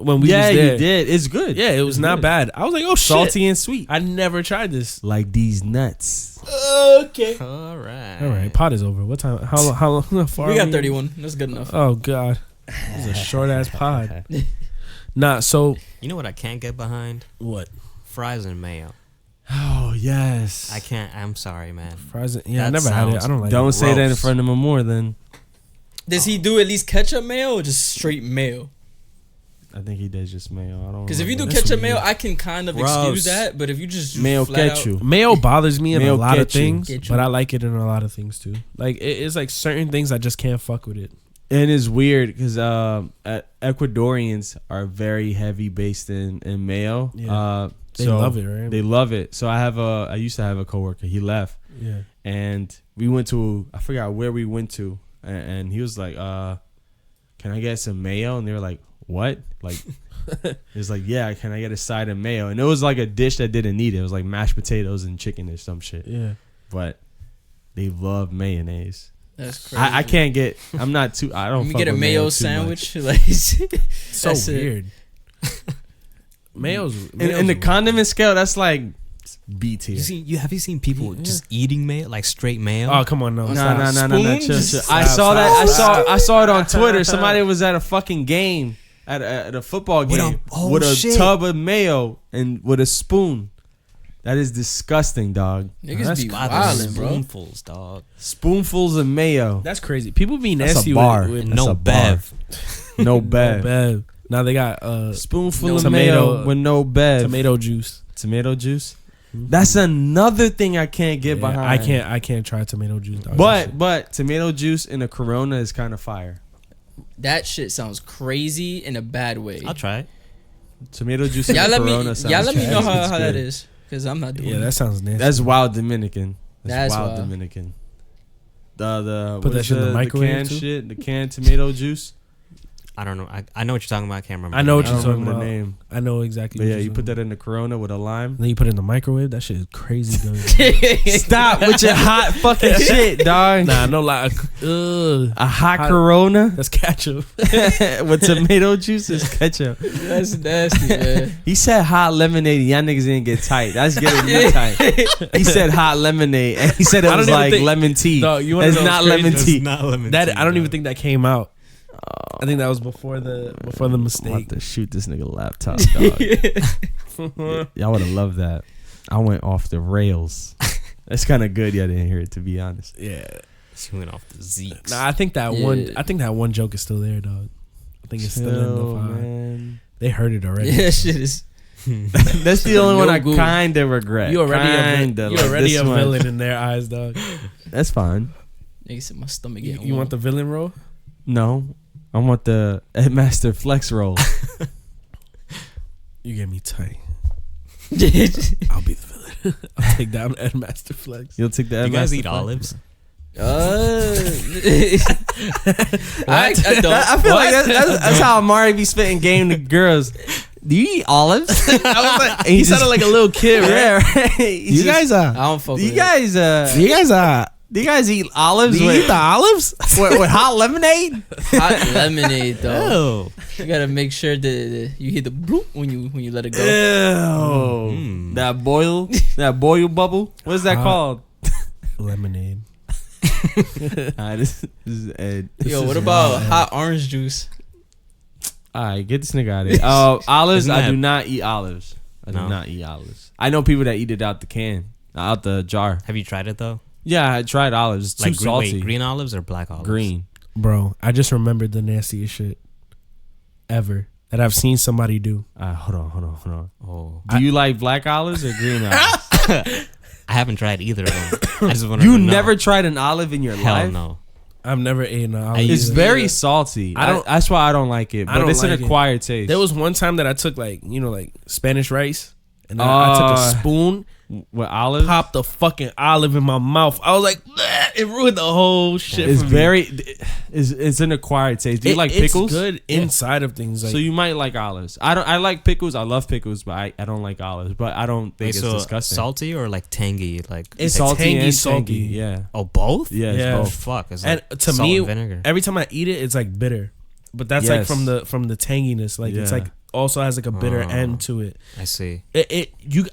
when we Yeah, was there. you did. It's good. Yeah, it was It's not good. bad. I was like, oh shit, Salty and sweet. I never tried this. Like these nuts. Okay. All right. All right, pot is over. What time? How far? We are got 31. That's good enough. Oh god, this is a short ass pod. Nah, so You know what I can't get behind? what? Fries and mayo. Oh yes. I can't. I'm sorry, man. Fries? Yeah, I That never had it. sounds I don't like. Don't it. say that in Gross. front of him more. Then Does he do at least ketchup mayo or just straight mayo? I think he does just mayo. I don't. Because if you do remember. ketchup weird. mayo, I can kind of Gross. excuse that. But if you just mayo flat out- ketchup. Mayo bothers me in Mayo a lot of ketchup. things, Ketchup. but I like it in a lot of things too. Like it's like certain things I just can't fuck with it. And it's weird because Ecuadorians are very heavy based in mayo. Yeah. They so love it, right? They love it. So I used to have a coworker. He left, Yeah. and we went to, I forgot where we went to, and he was like, "Can I get some mayo?" And they were like, "What?" Like, it's like, "Yeah, can I get a side of mayo?" And it was like a dish that didn't need it. It was like mashed potatoes and chicken or some shit. Yeah. But they love mayonnaise. That's crazy. I can't get. I'm not too. I don't. You fuck get a with mayo too sandwich, much. like So that's it. weird. Mayo's In the condiment scale, that's like B tier. Have you seen people Yeah. just eating mayo, like straight mayo? Oh come on, no. No, stop. No. Spoon? Chill. I Stop, saw that. stop, I saw it on Twitter. Somebody was at a fucking game, at a football With a- game, oh, with a shit. tub of mayo and with a spoon. That is disgusting, dog. Niggas That's be By the wildin', bro. spoonfuls, dog. Spoonfuls of mayo. That's crazy. People be That's a nasty bar. with And That's no a bar. bev. No no bev. bev. Now they got Spoonful No of tomato- mayo with no bev. tomato juice. Tomato juice. That's another thing I can't get Yeah, behind. I can't try tomato juice. Dog. That shit- But tomato juice in a Corona is kind of fire. That shit sounds crazy in a bad way. I'll try it. Tomato juice in Y'all a let Corona me, sounds y'all let me know it's how that good. is, because I'm not doing yeah, it. that sounds nasty. That's wild Dominican. That's, That's wild wild. Dominican. The Put that what's shit in the microwave, canned too? shit, the canned tomato juice. I don't know. I know what you're talking about. I can't remember. I know the what I you're don't talking remember about. the name. I know exactly. But what yeah, you're you put talking that in the Corona with a lime. about. Then you put it in the microwave. That shit is crazy. Good. Stop with your hot fucking shit, dog. Nah, no lie. Ugh. A hot Hot- Corona That's ketchup. with tomato juice is ketchup. That's nasty, man. He said hot lemonade. Y'all niggas didn't get tight. That's getting me tight. He said hot lemonade, and he said it I don't was even like think- lemon tea. Dog, you wanna It's know not what's crazy? lemon tea. not lemon That I don't even think that came out. I think that was before the I'm about mistake. to shoot this nigga laptop, dog. Y'all would have loved that. I went off the rails. That's kind of good. Y'all didn't hear it, to be honest. Yeah. She went off the Zeeks. Nah, I think that Yeah. one joke is still there, dog. I think it's still in Chill, the file. man. They heard it already. Yeah, shit is. That's the only one I Yogu. kind of regret. You already Kinda, you like already this a one. villain in their eyes, dog. That's fine. Nigga said my stomach You, getting you want the villain role? No, I want the Headmaster Flex roll. You get me tight. the. I'll be the villain. I'll take down Ed Master Flex. You'll take the You guys Headmaster eat Flex? olives? I don't. I feel like that's how Amari be spitting game to girls. Do you eat olives? I was like, And he sounded like a little kid, right? Yeah, right. You guys I are. don't fuck You with guys, You guys are. Do you guys eat olives Do you eat the olives? with hot lemonade? Hot lemonade though. Oh. You gotta make sure that you hear the bloop when you let it go. Ew. That boil bubble. What's that Hot. called? Lemonade. This is Ed. Yo, is what about wild. hot orange juice? All right, get this nigga out of here. Olives, Isn't I that- do not eat olives. I do No. not eat olives. I know people that eat it out the can, out the jar. Have you tried it though? Yeah, I tried olives. It's too Like salty. green olives or black olives? Green. Bro, I just remembered the nastiest shit ever that I've seen somebody do. Hold on. Oh, Do you like black olives or green olives? I haven't tried either of them. I just want You to know. never tried an olive in your Hell life? no. I've never eaten an olive. It's either. very salty. I don't- That's why I don't like it. I But don't it's like an it. acquired taste. There was one time that I took like Spanish rice, and then I took a spoon, with olives. popped the fucking olive in my mouth. I was like, "Bleh," it ruined the whole shit. It's for me. very. It's an acquired taste. Do you like pickles? It's good inside of things. Like, So you might like olives. I like pickles. I love pickles, but I don't like olives. But I don't think it's so disgusting. salty or like tangy? Like It's salty tangy, and salty. tangy. Yeah. oh, both? Yeah. It's Yeah. Oh both. fuck! It's and like to salt me, and vinegar. every time I eat it, it's like bitter. But that's like Yes. from the tanginess. Like it's Yeah. like also has like a bitter Oh. end to it. I see.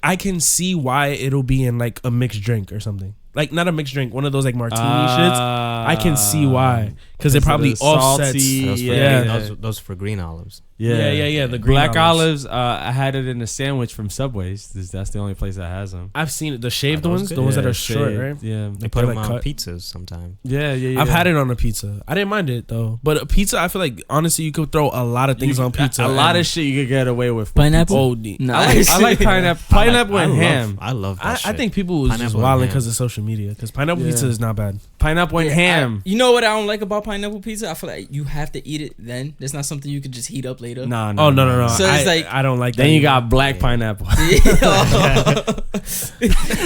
I can see why it'll be in like a mixed drink or something. Like not a mixed drink, one of those like martini shits. I can see why, because it probably of the offsets. salty- Those for Yeah. those for green olives. Yeah, the green black olives. olives. I had it in a sandwich from Subway's. That's the only place that has them. I've seen it, the shaved Are those ones, good? the ones that Yeah, are short, shaved. right? Yeah. They Like put they're, them like, on cut. pizzas sometimes. Yeah. I've had it on a pizza. I didn't mind it though, but a pizza, I feel like honestly, you could throw a lot of things on pizza. A lot and- of shit you could get away with. Pineapple? Oh, Nice. I like pineapple. Pineapple and ham. I love that I shit. think people was just Pineapple and wilding ham. because of social media. Because pineapple Yeah. pizza is not bad. Pineapple and ham. You know what I don't like about pineapple pizza? I feel like you have to eat it then. There's not something you could just heat up later. No. Oh no. So it's like- I don't like that. Then you either. got black pineapple.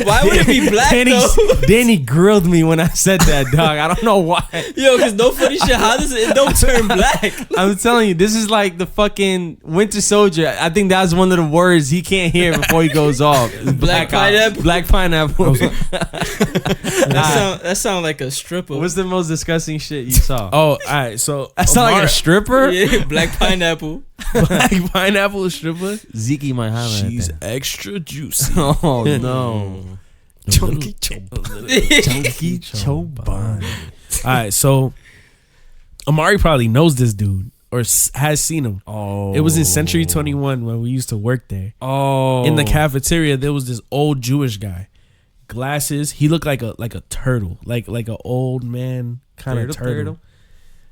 Why would it be black though? Danny grilled me when I said that, dog. I don't know why. Yo, cause no funny shit. How does it don't turn black? I'm telling you, this is like the fucking Winter Soldier. I think that's one of the words he can't hear before he goes off. It's Black pineapple? Black pineapple. That sound like a stripper. What's the most disgusting shit you saw? Oh, all right. So That sound like a stripper? Yeah, black pineapple. black pineapple stripper. Zeke might have She's extra juicy. Oh no. Chunky Chunky Choban. All right, so Amari probably knows this dude or has seen him. Oh. It was in Century 21 when we used to work there. Oh. In the cafeteria, there was this old Jewish guy, glasses. He looked like a turtle, like an old man kind of turtle.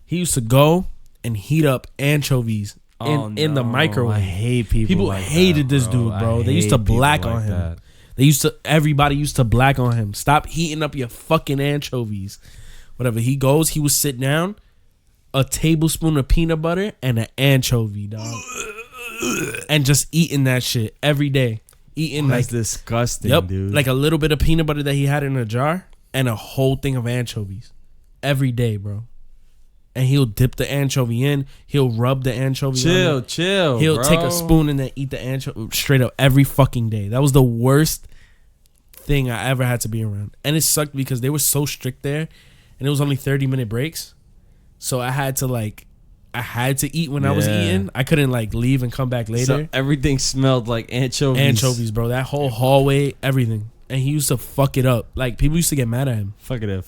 He used to go and heat up anchovies in the microwave. I hate people. People like hated that, this bro. dude, bro. I They used hate to people black like on him. that. Everybody used to black on him. Stop heating up your fucking anchovies. Whatever. He would sit down, a tablespoon of peanut butter and an anchovy, dog. And just eating that shit every day. Eating That's like, disgusting, dude. like a little bit of peanut butter that he had in a jar and a whole thing of anchovies. Every day, bro. And he'll dip the anchovy in. He'll rub the anchovy on it. chill. He'll bro. take a spoon and then eat the anchovy straight up every fucking day. That was the worst thing I ever had to be around. And it sucked because they were so strict there and it was only 30-minute breaks. So I had to eat when I was Yeah. eating. I couldn't like leave and come back later. So everything smelled like anchovies. Anchovies, bro. That whole hallway, everything. And he used to fuck it up. Like people used to get mad at him. Fuck it up.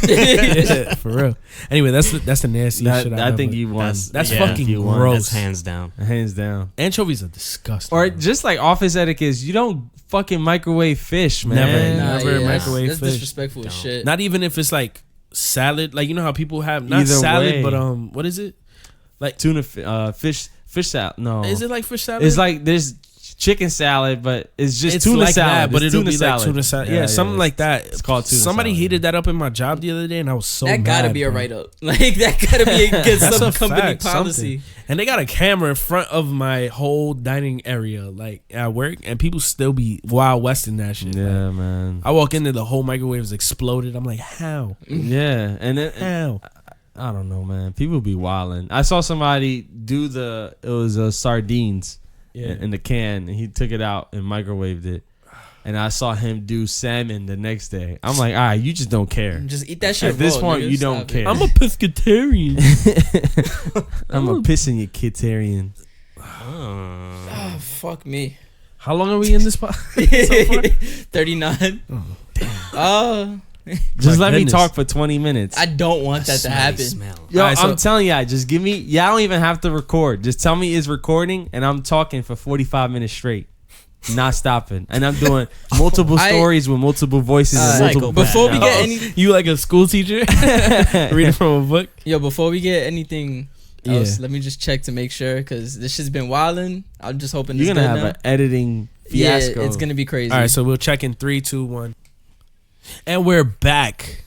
Yeah, for real. Anyway, that's the nastiest shit I think ever. you won. That's yeah, fucking you won. gross. That's hands down. Hands down. Anchovies are disgusting. Or bro. just like office etiquette, you don't fucking microwave fish, man. Never microwave That's fish. disrespectful as Don't. shit. Not even if it's like salad. Like you know how people have not Either salad, way. but what is it? Tuna, fish salad. No, Is it like fish salad? It's like there's chicken salad, but it's just it's tuna like salad. that, but It's it'll tuna be salad. like tuna salad. Yeah, something like that. It's called tuna Somebody salad, heated that up in my job the other day, and I was so that gotta mad, be a bro. write up. Like that gotta be a good That's some a company fact, policy. something. And they got a camera in front of my whole dining area, like at work, and people still be Wild West in that shit. Yeah, Like, man. I walk in there, the whole microwave's exploded. I'm like, how? Yeah, and then How? I don't know, man. People be wilding. I saw somebody do it was sardines Yeah. in the can, and he took it out and microwaved it. and I saw him do salmon the next day. I'm like, all right, you just don't care. Just eat that shit. At this raw, point, nigga. you don't Stop it. care. I'm a pescatarian. I'm a pissing your kidtarian. Oh, fuck me. How long are we in this pod? So far? 39. Just let me goodness. talk for 20 minutes. I don't want that to happen. Yo, Alright, so- I'm telling y'all, just give me. Y'all don't even have to record. Just tell me it's recording, and I'm talking for 45 minutes straight, not stopping. And I'm doing multiple stories with multiple voices and multiple. Before we get Oh, any, you like a school teacher reading from a book? yo, before we get anything else, Yeah. let me just check to make sure because this shit's been wilding. I'm just hoping You're this gonna good have now. an editing Yeah, fiasco. it's gonna be crazy. All right, so we'll check in 3, 2, 1, and we're back.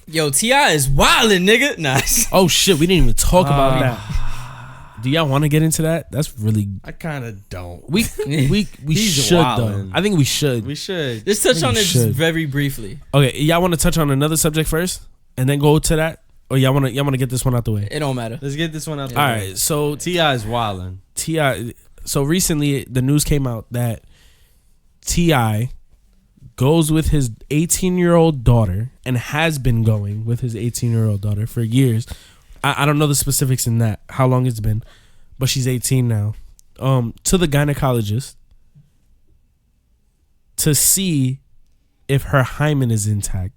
Yo, T.I. is wilding, nigga. Nice. Oh shit, we didn't even talk about that. Do y'all want to get into that? That's really I kind of don't. we He's should wildin'. though. I think we should. We should. Just touch We on it should. just very briefly. Okay, y'all want to touch on another subject first, and then go to that, or y'all want to get this one out the way? It don't matter. Let's get this one out. All right, so T.I. is wildin'. T.I. So recently, the news came out that T.I. goes with his 18-year-old daughter and has been going with his 18-year-old daughter for years. I don't know the specifics in that, how long it's been, but she's 18 now. To the gynecologist to see if her hymen is intact.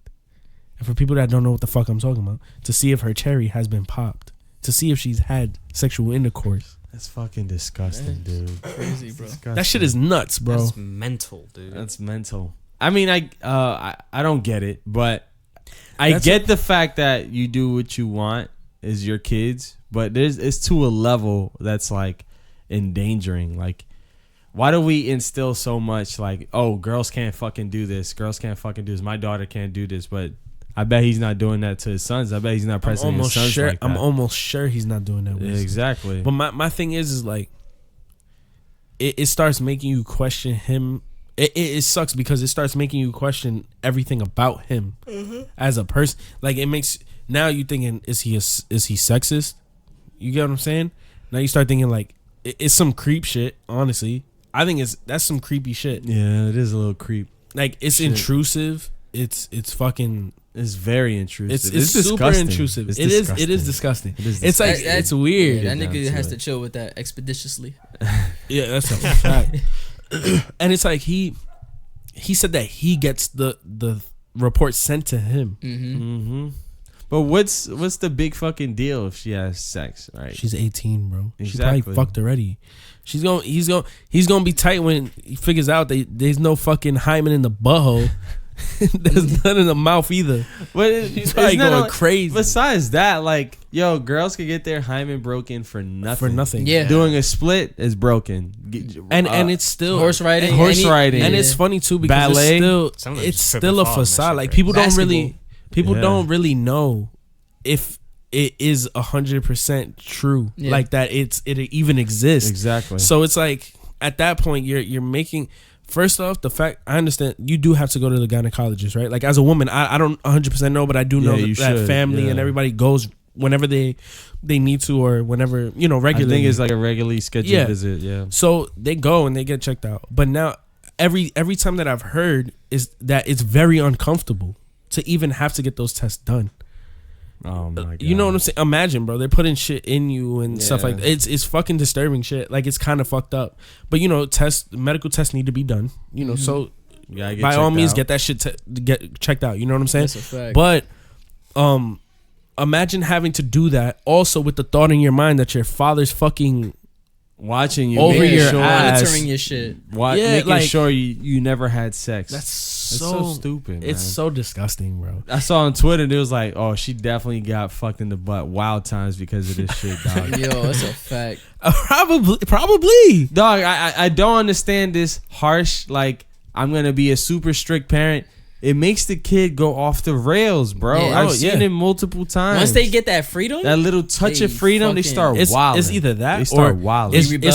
And for people that don't know what the fuck I'm talking about, to see if her cherry has been popped. To see if she's had sexual intercourse. That's fucking disgusting, dude. Crazy, bro. That shit is nuts, bro. That's mental, dude. That's mental. I mean, I don't get it, but I That's get the fact that you do what you want is your kids, but it's to a level that's like endangering. Like, why do we instill so much like, oh, girls can't fucking do this, girls can't fucking do this, my daughter can't do this, but I bet he's not doing that to his sons. I bet he's not pressing his sons like that. I'm almost sure he's not doing that with Yeah, his- exactly. But my thing is like it starts making you question him. It sucks because it starts making you question everything about him as a person. Like it makes now you thinking is he sexist? You get what I'm saying? Now you start thinking like it's some creep shit. Honestly, I think that's some creepy shit. Yeah, it is a little creep. Like it's Shit. intrusive. It's fucking. It's very intrusive. It's super disgusting. intrusive. It's It is disgusting. disgusting. It is It's like disgusting. it's weird. Yeah, that down nigga to has it. to chill with that expeditiously. Yeah, that's a fact. And it's like he said that he gets the report sent to him. Mm-hmm. Mm-hmm. But what's the big fucking deal if she has sex, right? She's 18, bro. She Exactly. probably fucked already. He's gonna be tight when he figures out that there's no fucking hymen in the butthole. There's none in the mouth either. But He's probably going crazy Besides that, like, yo, girls can get their hymen broken for nothing. for nothing. Yeah. Doing a split is broken. And it's still Horse riding. Horse riding. and Yeah. it's funny too because Ballet. Some of them it's just trip still a and fall and that facade. shit Like crazy. people don't Basketball. don't really know if it is 100% true. Yeah. Like that it even exists. exactly. So it's like at that point you're making. First off, the fact I understand you do have to go to the gynecologist, right? Like as a woman, I don't 100% know, but I do know Yeah, you that should, family yeah. and everybody goes whenever they need to or whenever I regularly. think it's like a regularly scheduled Yeah. visit. Yeah. So they go and they get checked out. But now every time that I've heard is that it's very uncomfortable to even have to get those tests done. Oh my god. You know what I'm saying? Imagine, bro. They're putting shit in you and stuff like that. It's fucking disturbing shit. Like it's kind of fucked up. But you know, medical tests need to be done. You know, so You gotta get by all checked means out. get that shit get checked out. You know what I'm saying? That's a fact. But imagine having to do that also with the thought in your mind that your father's fucking watching you over making your sure, ass. monitoring your shit. Yeah, making like- sure you never had sex. that's so stupid. It's man. so disgusting, bro. I saw on Twitter it was like, oh, she definitely got fucked in the butt wild times because of this shit, dog. Yo, that's a fact. Probably. Dog, I don't understand this harsh, like, I'm gonna be a super strict parent. It makes the kid go off the rails, bro. Yeah. I've Oh, seen yeah. it multiple times. Once they get that freedom, that little touch They of freedom, they fucking- start It's wilding. either that they start or wilding. it's rebel.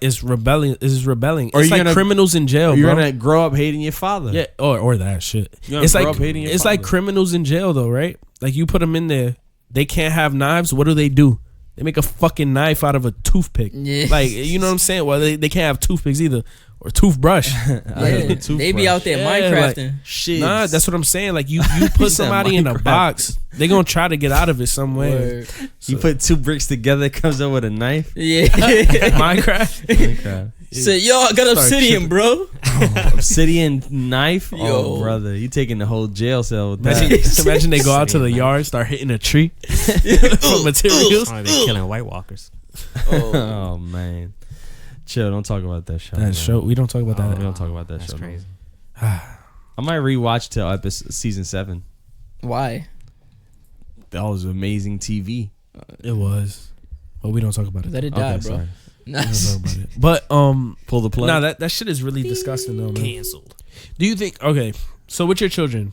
it's rebelling. It's rebelling. Or It's you're like gonna- criminals in jail, You're bro. gonna grow up hating your father. Yeah, or that shit. You're gonna It's grow like up hating your it's like father. criminals in jail though, right? Like you put them in there, they can't have knives. What do? They make a fucking knife out of a toothpick. Yeah. Like you know what I'm saying? Well, they can't have toothpicks either. or toothbrush. Yeah, they be out there Yeah, Minecrafting. Shit. Nah, that's what I'm saying. Like you put somebody in a Minecraft. box, they gonna try to get out of it some way. Word. You put two bricks together, it comes up with a knife. Yeah. Minecraft. Minecraft. Say, yo, I got Start obsidian, bro. Obsidian knife. Yo. Oh, brother, you taking the whole jail cell with that. Imagine they go out to the yard, start hitting a tree for materials. Oh, they killing White Walkers. Oh. Oh man, chill. Don't talk about that show. That man. show we don't talk about We that. don't talk about that That's show. crazy. I might rewatch till season 7. Why? That was amazing TV. It was, but we don't talk about it. Let it die, bro. sorry. We don't Nice. talk about it. But Pull the plug. nah, that shit is really disgusting though, man. Cancelled. Do you think? Okay, so with your children,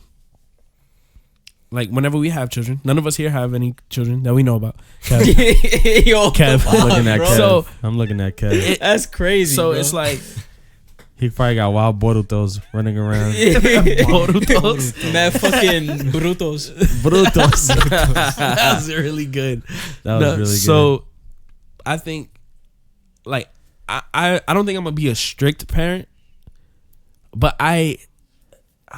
like whenever we have children, none of us here have any children that we know about. Kev. Yo, Kev. I'm looking at bro. Kev. So- I'm looking at Kev. It- That's crazy. so bro. it's like He probably got wild borutos running around. Borutos. mad fucking brutos. Brutos. That was really good. That was No, really good. So, I think, like, I don't think I'm gonna be a strict parent, but I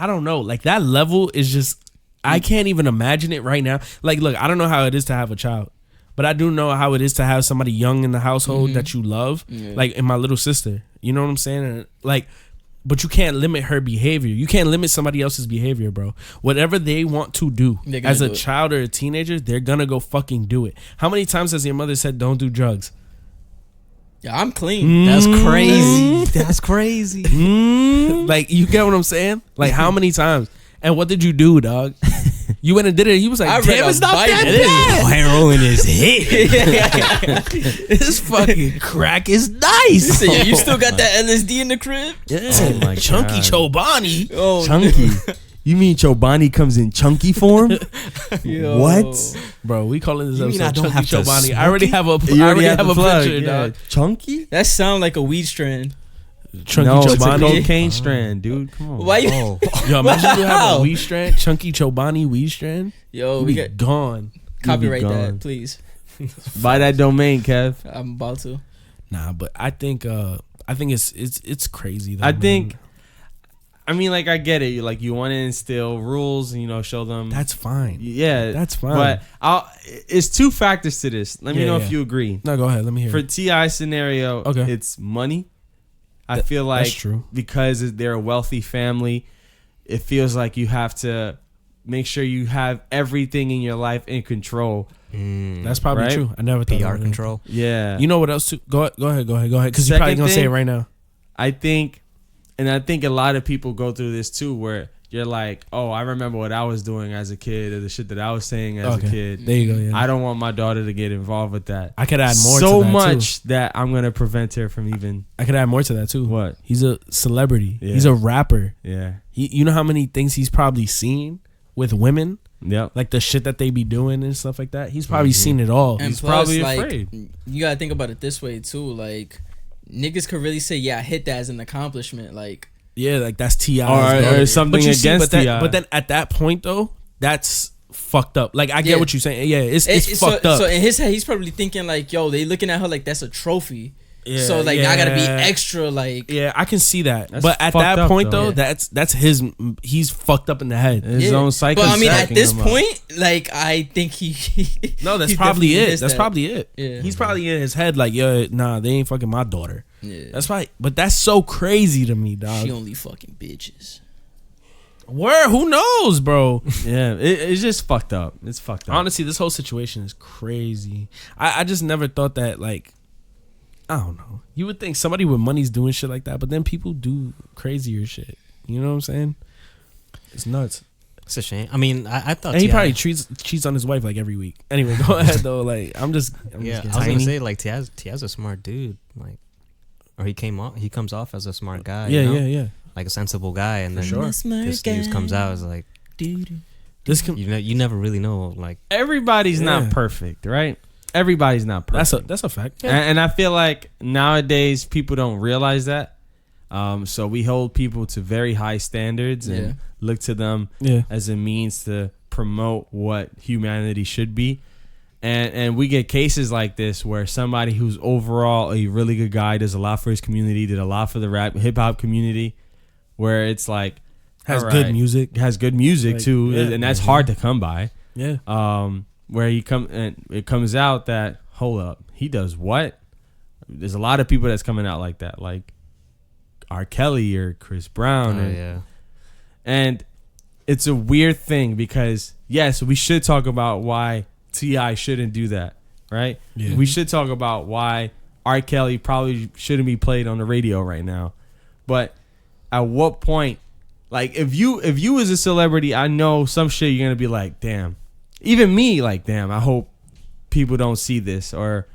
don't know. Like that level is just I can't even imagine it right now. Like, look, I don't know how it is to have a child, but I do know how it is to have somebody young in the household that you love, Yeah. like in my little sister. You know what I'm saying? And, like, but you can't limit her behavior. You can't limit somebody else's behavior, bro. Whatever they want to do They're gonna as a do it. child or a teenager, they're gonna go fucking do it. How many times has your mother said, "Don't do drugs"? Yeah, I'm clean. That's crazy. That's crazy. Like, you get what I'm saying? Like, how many times? And what did you do, dog? You went and did it. He was like, I read "Damn, a it's not Bible. that bad. Heroin is hit. This fucking crack is You nice." said, you still got that LSD in the crib? Yeah, Oh my Chunky God. Chobani. Oh, Chunky. You mean Chobani comes in chunky form? yo. What? Bro, we calling this You mean I episode don't Chunky have to Chobani. smoke I already it? have a, You I already have the a plug, picture, yeah. dog. Chunky? That sound like a weed strand. Chunky No, it's a Chobani. cocaine strand, dude. Come on. Why you? Oh, Yo, imagine you have Wow. a weed strand, Chunky Chobani weed strand. Yo, You we be got gone. copyright gone. that, please. Buy that domain, Kev. I'm about to. Nah, but I think it's crazy. Though, I man. think. I mean, like, I get it. Like, you want to instill rules, you know, show them. that's fine. Yeah, That's fine. But it's two factors to this. Let me Yeah, know yeah. if you agree. No, go ahead. Let me hear. For it. Ti scenario, Okay. it's money. I That- feel like that's true. because they're a wealthy family, it feels like you have to make sure you have everything in your life in control. That's probably Right? true. I never thought PR about it. control. Yeah, You know what else? Too? Go ahead. Because you're probably Second gonna say it thing- right now. I think a lot of people go through this too, where you're like, oh, I remember what I was doing as a kid, or the shit that I was saying as a kid. There you go. Yeah. I don't want my daughter to get involved with that. I could add more. so to that much Too. that I'm gonna prevent her from even I could add more to that too. what? He's a celebrity. Yeah. He's a rapper. Yeah. You know how many things he's probably seen with women, Yep. like the shit that they be doing and stuff like that. He's probably seen it all. And He's plus, probably like, afraid. you gotta think about it this way too. Like, niggas could really say, "Yeah, I hit that as an accomplishment." Like, Yeah, like that's Ti. Or something against Ti. but then at that point though, that's fucked up. Like I get Yeah. what you're saying. Yeah, it's so, fucked up. So in his head, he's probably thinking like, "Yo, they looking at her like that's a trophy." Yeah, So like, I gotta be yeah. extra. Like, Yeah, I can see that. That's but at fucked that up, point though. though, Yeah. that's his. He's fucked up in the head. His yeah. own psycho. But I mean, at stacking this him up. point, like, I think he. No, that's he probably definitely it. missed That's that. probably it. Yeah. He's probably in his head like, yo, nah, they ain't fucking my daughter. Yeah. That's right. But that's so crazy to me, dog. She only fucking bitches. Where? Who knows, bro? Yeah, it's just fucked up. It's fucked up. Honestly, this whole situation is crazy. I just never thought that, like, I don't know. You would think somebody with money's doing shit like that, but then people do crazier shit. You know what I'm saying? It's nuts. It's a shame. I mean, I thought And he T.I. probably cheats on his wife like every week. Anyway, go ahead though. Like, I'm just Yeah, I was getting gonna say like Tia's a smart dude, like, or he comes off as a smart guy. yeah, you know? yeah. like a sensible guy, and For then sure. this news comes out, it's like This can, you never really know, like, Everybody's Yeah. not perfect, right? Everybody's not perfect. that's a fact. And I feel like nowadays people don't realize that. So we hold people to very high standards and Yeah. look to them Yeah. as a means to promote what humanity should be. And we get cases like this where somebody who's overall a really good guy, does a lot for his community, did a lot for the rap hip hop community, where it's like Has all good right, music. has good music Like, too, yeah. and that's hard to come by. Yeah. Where it comes out that, hold up, he does what? There's a lot of people that's coming out like that, like R. Kelly or Chris Brown, Oh, and yeah. and it's a weird thing because yes, we should talk about why T.I. shouldn't do that, right? Yeah. We should talk about why R. Kelly probably shouldn't be played on the radio right now. But at what point, like if you as a celebrity, I know some shit you're gonna be like, damn. Even me, like, damn, I hope people don't see this, or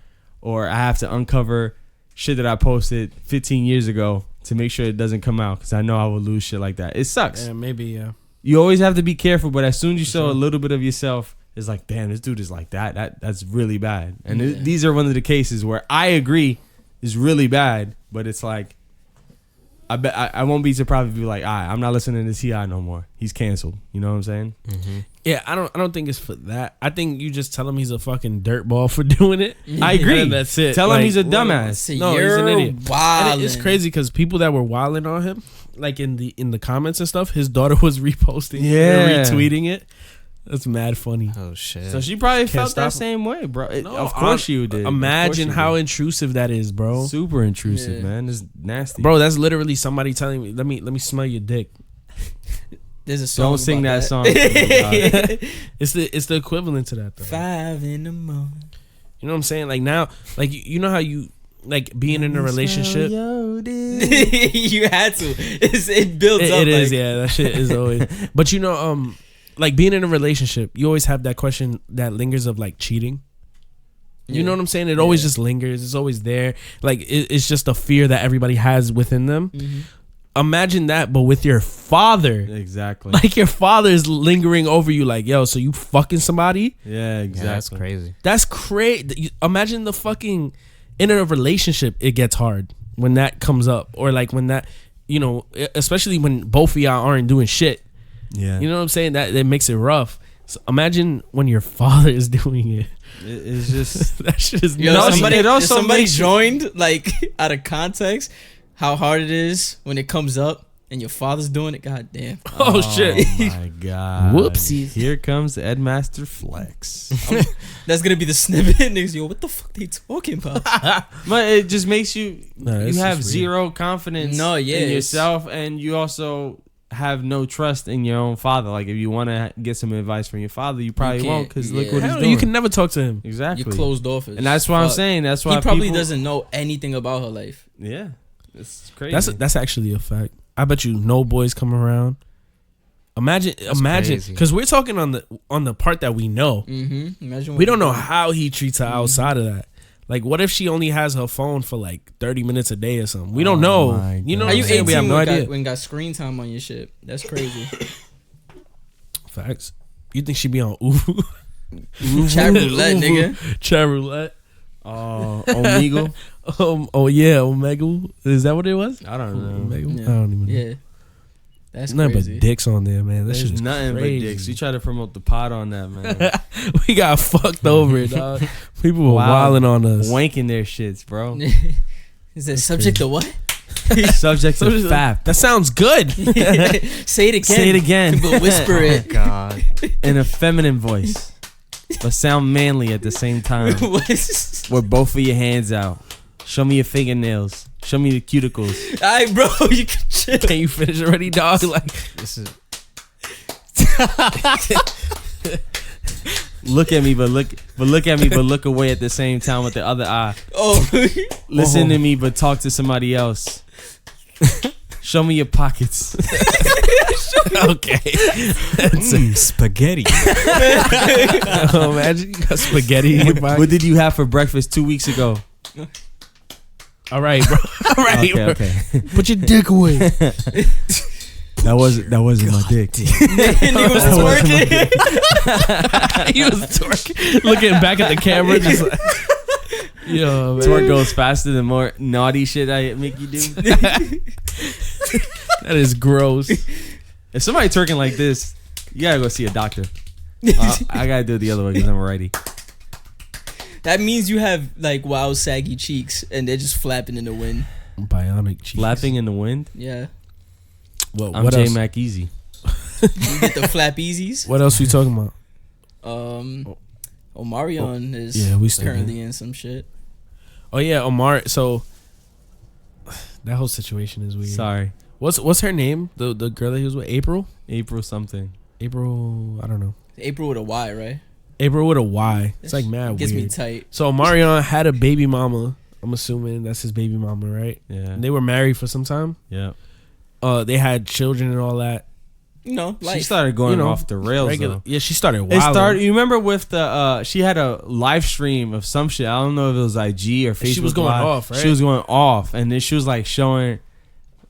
I have to uncover shit that I posted 15 years ago to make sure it doesn't come out because I know I will lose shit like that. It sucks. Yeah, maybe, yeah. You always have to be careful, but as soon as you show a little bit of yourself, it's like, damn, this dude is like that. That's really bad. And these are one of the cases where I agree is really bad, but it's like, I bet I won't be surprised if you're like, all right, I'm not listening to T.I. no more. He's canceled. You know what I'm saying? Mm-hmm. Yeah, I don't think it's for that. I think you just tell him he's a fucking dirtball for doing it. I agree. And that's it. Tell him Like, he's a dumbass. Say, No, he's you're an idiot. wildin'. And it's crazy because people that were wilding on him, like in the comments and stuff, his daughter was reposting, Yeah. retweeting it. That's mad funny. Oh shit. So she probably felt stop that him. same way, bro. No, Of course you did. Imagine Of course you how did. intrusive that is, bro. Super intrusive, Yeah. man. It's nasty. Bro, that's literally somebody telling me, let me smell your dick. There's a song. Don't sing about that song. for me, dog. It's the equivalent to that though. 5 in the morning. You know what I'm saying? Like now, like you know how you like being in a relationship. You had to. It builds up. It is, like, yeah. That shit is always. But you know, like being in a relationship, you always have that question that lingers of like cheating. You know what I'm saying? It always just lingers. It's always there. Like it's just a fear that everybody has within them. Mm-hmm. Imagine that, but with your father. Exactly. Like your father is lingering over you. Like, yo, so you fucking somebody? Yeah, Yeah, exactly. that's crazy. That's crazy. Imagine the fucking in a relationship. It gets hard when that comes up, or like when that, you know, especially when both of y'all aren't doing shit. Yeah. You know what I'm saying? That makes it rough. So imagine when your father is doing it. It's just That shit is Yo, nuts. somebody, it if also somebody makes- joined like out of context, how hard it is when it comes up and your father's doing it. God damn. Oh shit. my god. Whoopsies. Here comes Edmaster Flex. That's gonna be the snippet. Niggas, yo, what the fuck they talking about? But it just makes you No, you it's have just weird. zero confidence No, yeah, in it's- yourself, and you also have no trust in your own father. Like if you want to get some advice from your father, you probably can't, won't, because look yeah. what he's Hell, doing. you can never talk to him. Exactly. You're closed off. as And that's what I'm fuck. saying. That's why He probably people, doesn't know anything about her life. Yeah, it's crazy. That's actually a fact. I bet you no boys come around. Imagine, crazy. because we're talking on the part that we know. Mm-hmm. Imagine. We don't know how he treats her outside of that. Like, what if she only has her phone for like 30 minutes a day or something? We don't know. my You know God. what How I'm you saying? 18 We have no when idea. when got screen time on your shit? That's crazy. Facts. You think she be on Uvu? Chat roulette, nigga. Chat roulette. Omegle. Oh yeah, Omega. Is that what it was? I don't know. Omega? Yeah. I don't even know. Yeah. That's Nothing crazy. but dicks on there, man. That There's shit is nothing crazy. but dicks. You try to promote the pot on that, man. We got fucked over, dog. People were Wow. wilding on us. Wanking their shits, bro. Is that subject to what? Subject to fap. That sounds good. Say it again. Say it again. But whisper it. God. In a feminine voice, but sound manly at the same time. What? With both of your hands out. Show me your fingernails. Show me the cuticles. Alright, bro, you can chill. Can you finish already, dog? Like, This is Look at me, but look away at the same time with the other eye. Oh, Listen to me, but talk to somebody else. Show me your pockets. okay. That's it. spaghetti. Oh, imagine you got spaghetti in your pocket. What did you have for breakfast 2 weeks ago? All right, bro. All right, bro. Okay. Put your dick away. That wasn't my dick. nigga was twerking. He was twerking, looking back at the camera, just like, yo, man. Twerk goes faster than more naughty shit I make you do. That is gross. If somebody twerking like this, you gotta go see a doctor. I gotta do it the other way because I'm a righty. That means you have like wild saggy cheeks and they're just flapping in the wind. Bionic cheeks. Flapping in the wind. Yeah. Well, I'm what J else? Mac Easy. You get the flap easies. What else we talking about? Omarion is Yeah, we still currently in some shit. Oh yeah, Omar. So that whole situation is weird. Sorry, What's her name? The girl that he was with, April. April something. April. I don't know. April with a Y, right? April with a Y. It's like mad Gets me weird. tight. So Omarion had a baby mama. I'm assuming that's his baby mama, right? Yeah. And they were married for some time. Yeah. They had children and all that. No, She life. started going You know, off the rails. Regular. Though. Yeah, she started. It Wilding. started. You remember with the? She had a live stream of some shit. I don't know if it was IG or Facebook. She was going Live. off, right? She was going off, and then she was like showing,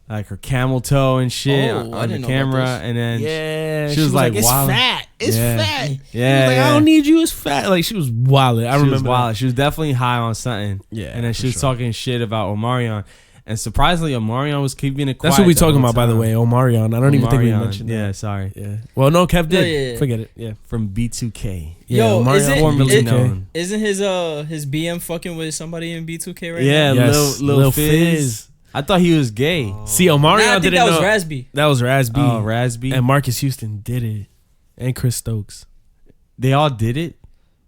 like her camel toe and shit Oh, I on the didn't know camera, about this. and then Yeah, she was like, it's wild. fat. It's Yeah. fat. Yeah, She was like, yeah. I don't need you. It's fat. Like she was wild. I she remember. was that. wild. She was definitely high on something. Yeah, and then she for was sure. talking shit about Omarion, and surprisingly, Omarion was keeping it quiet. That's what we the talking whole about, by the time. way. Omarion. I don't even think we Omarion. mentioned Yeah, that. sorry. Yeah. Well, no, Kev did. Yeah. Forget it. Yeah. From B2K. Yeah. Yo, is it- Formerly it- known. Isn't his BM fucking with somebody in B2K right Yeah, now? Yes, Lil Lil Fizz. Fizz. I thought he was gay. See, Omarion Nah, I think didn't that was know. Rasby. That was Raz B. Oh, Rasby. And Marcus Houston did it. And Chris Stokes. They all did it.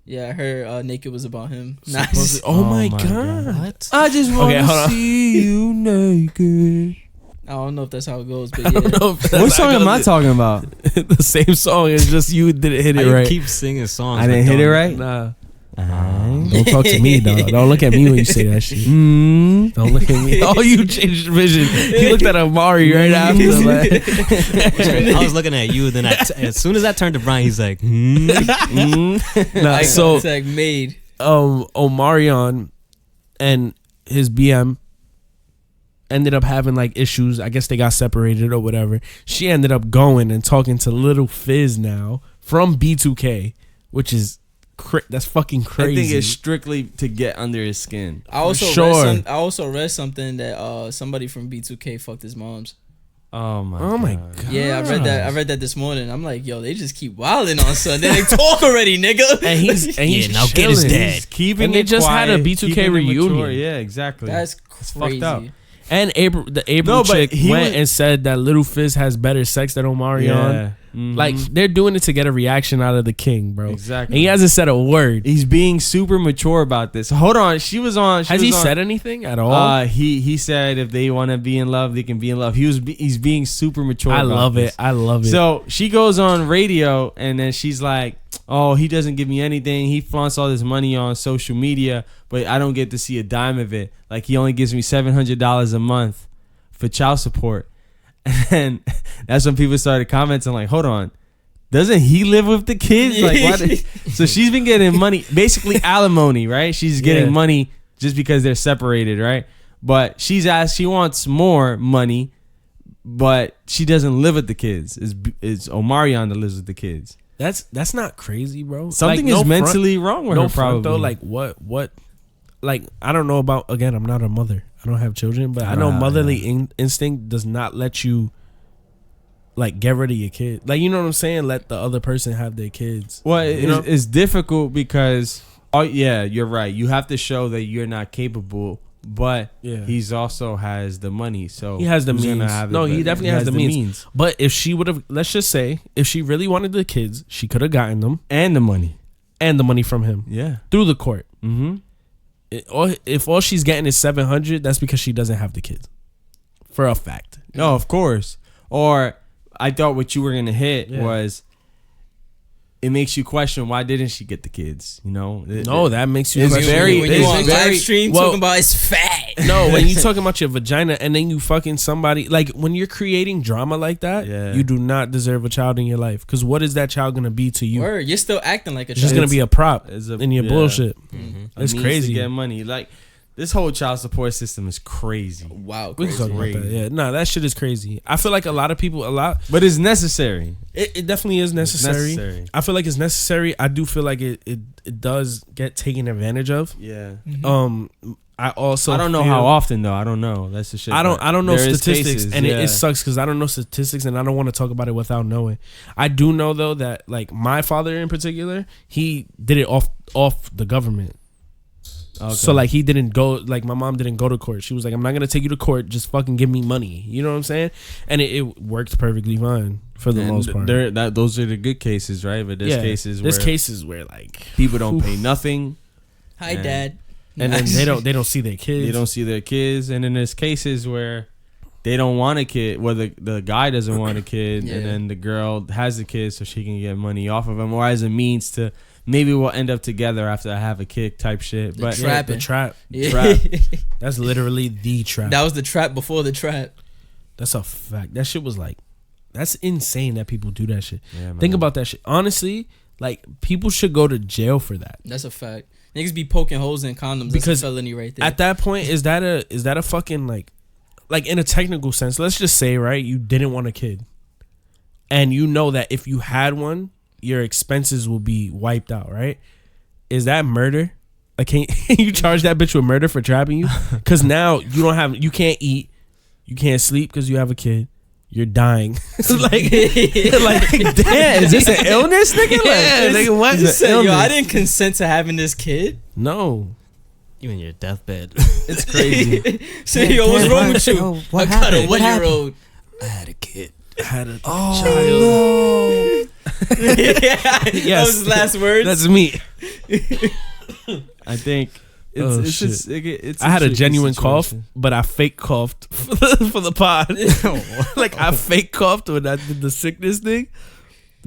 Yeah, I heard Naked was about him. Nah, Supposedly- oh, my my God. What? I just want to hold on. see you naked. I don't know if that's how it goes, but I don't yeah. know if that's What song how am I goes. talking about? The same song. It's just you didn't hit How it you right. keep singing songs? I but didn't hit it don't- right. Nah. Don't talk to me, dog. Don't look at me when you say that shit. Mm. Don't look at me. Oh, you changed vision. He looked at Amari right after. Like, I was looking at you, then as soon as I turned to Brian, he's like, nah, Eye so contact made. Omarion and his BM ended up having like issues. I guess they got separated or whatever. She ended up going and talking to Little Fizz now from B2K, which is that's fucking crazy. I think it's strictly to get under his skin. I also sure. read I also read something that somebody from B2K fucked his mom's. Oh my. Oh my God. God. Yeah, I read that this morning. I'm like, yo, they just keep wilding on Sunday. They talk already, nigga. and he's Yeah, now get his chilling. dad. He's keeping And they it just had a quiet, B2K keeping it mature. reunion. Yeah, exactly. That's It's crazy. fucked up. And the April No, but chick he went was- and said that Little Fizz has better sex than Omarion. Yeah. Mhm. Like they're doing it to get a reaction out of the king, bro. Exactly. And he hasn't said a word. He's being super mature about this. Hold on, she was on. Has he said anything at all? He said if they want to be in love, they can be in love. He's being super mature. I about love this. it. I love it. So she goes on radio and then she's like, "Oh, he doesn't give me anything. He flaunts all this money on social media, but I don't get to see a dime of it. Like he only gives me $700 a month for child support." And that's when people started commenting like, "Hold on, doesn't he live with the kids?" Like, why so she's been getting money, basically alimony, right? She's getting Yeah. money just because they're separated, right? But she wants more money, but she doesn't live with the kids. It's Omarion that lives with the kids. that's not crazy, bro. Something Like, is no front- mentally wrong with no her, front, probably. though. Like what? Like I don't know about. Again, I'm not a mother. I don't have children, but I know Right. motherly instinct does not let you like get rid of your kid. Like you know what I'm saying? Let the other person have their kids. well, you know? it's difficult because, oh yeah, you're right. You have to show that you're not capable, but Yeah. he's also has the money. So He has the who's gonna means. have it? No, he But definitely has the means. But if she would have, let's just say, if she really wanted the kids, she could have gotten them and the money. and the money from him Yeah. through the court. Mm-hmm. If all she's getting is $700, that's because she doesn't have the kids, for a fact. No, of course. Or I thought what you were gonna hit Yeah. was it makes you question why didn't she get the kids? You know? No, that makes you It's question. very- when it's you on very- live stream well- talking about it's fat. No, when you talking about your vagina and then you fucking somebody, like when you're creating drama like that, Yeah. you do not deserve a child in your life. Because what is that child gonna be to you? Word, you're still acting like a It's just child. gonna be a prop It's a- in your yeah. bullshit. A It's means crazy. to get money. Like this whole child support system is crazy, Wow, We can crazy. talk about that. Crazy. Yeah, no, that shit is crazy. I feel like a lot of people, but it's necessary. It definitely is necessary. necessary. I feel like it's necessary. I do feel like it does get taken advantage of. Yeah. I also I don't know feel- how often though. I don't know. That's the shit. I don't know There is statistics, cases, and yeah. it sucks because I don't know statistics, and I don't want to talk about it without knowing. I do know though that like my father in particular, he did it off the government. Okay. So like he didn't go, like my mom didn't go to court. She was like, I'm not gonna take you to court, just fucking give me money. You know what I'm saying? And it worked perfectly fine for the most part. Those are the good cases, right? But there's cases where like people don't pay nothing. Hi, And- Dad. and then they don't see their kids. They don't see their kids, and then there's cases where they don't want a kid, where the guy doesn't want a kid, Yeah. and then the girl has a kid so she can get money off of him, or as a means to maybe we'll end up together after I have a kid type shit. The But trap. the trap. Yeah. Trap. That's literally the trap. That was the trap before the trap. That's a fact. That shit was like, that's insane that people do that shit. Yeah, man. Think about that shit. Honestly, like people should go to jail for that. That's a fact. Niggas be poking holes in condoms. Because That's a felony right there. At that point, is that a fucking like in a technical sense, let's just say, right, you didn't want a kid. And you know that if you had one, your expenses will be wiped out, right? Is that murder? Like, can you charge that bitch with murder for trapping you? Because now you can't eat, you can't sleep because you have a kid. You're dying. like, damn, is this an illness, nigga? Yeah, nigga, what? You said, yo, I didn't consent to having this kid. No. You in your deathbed. It's crazy. So, yo, what's wrong with you? What I got a happened? What 1-year-old. I had a kid. I had a That was his last words. That's me. I think Oh, it's shit. just it's I had a tricky genuine cough, situation. but I fake coughed for the pod. Like I fake coughed when I did the sickness thing.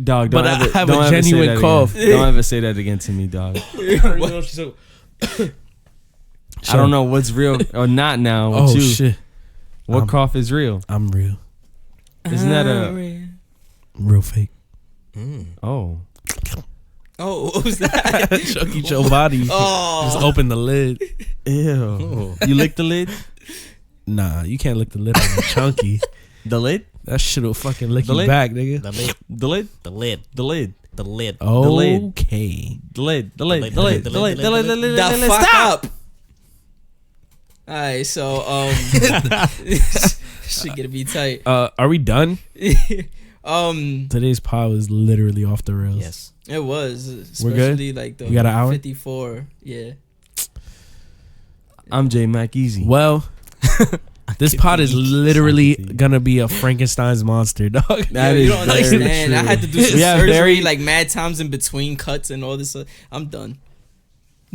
Dog, But don't I ever, have a don't ever say genuine that again. cough. Don't ever say that again to me, dog. I don't know what's real or not now. With Oh you. shit! What cough is real? I'm real, Isn't that a real fake. oh? Oh, what was that? Chucky Joe body. Just Oh, open the lid. Ew. You lick the lid? Nah, you can't lick the lid on a chunky. The lid? That shit'll fucking lick The you lid? back, nigga. The lid. The lid? The lid. The lid? The lid. lid. Okay. The lid? The lid? lid, The lid? the The lid, lid? the The lid, lid? the The lid, lid? the fuck up. Alright, so shit gonna be tight. Are we done? Um, Today's pod was literally off the rails. Yes. it was We're good? especially like the We got an hour? 54. Yeah. I'm J Mac Easy. Well, this pod is literally Something. gonna be a Frankenstein's monster, dog. That Yo, is you don't very understand. I true. had to do some We have surgery very- like mad times in between cuts and all this. I'm done.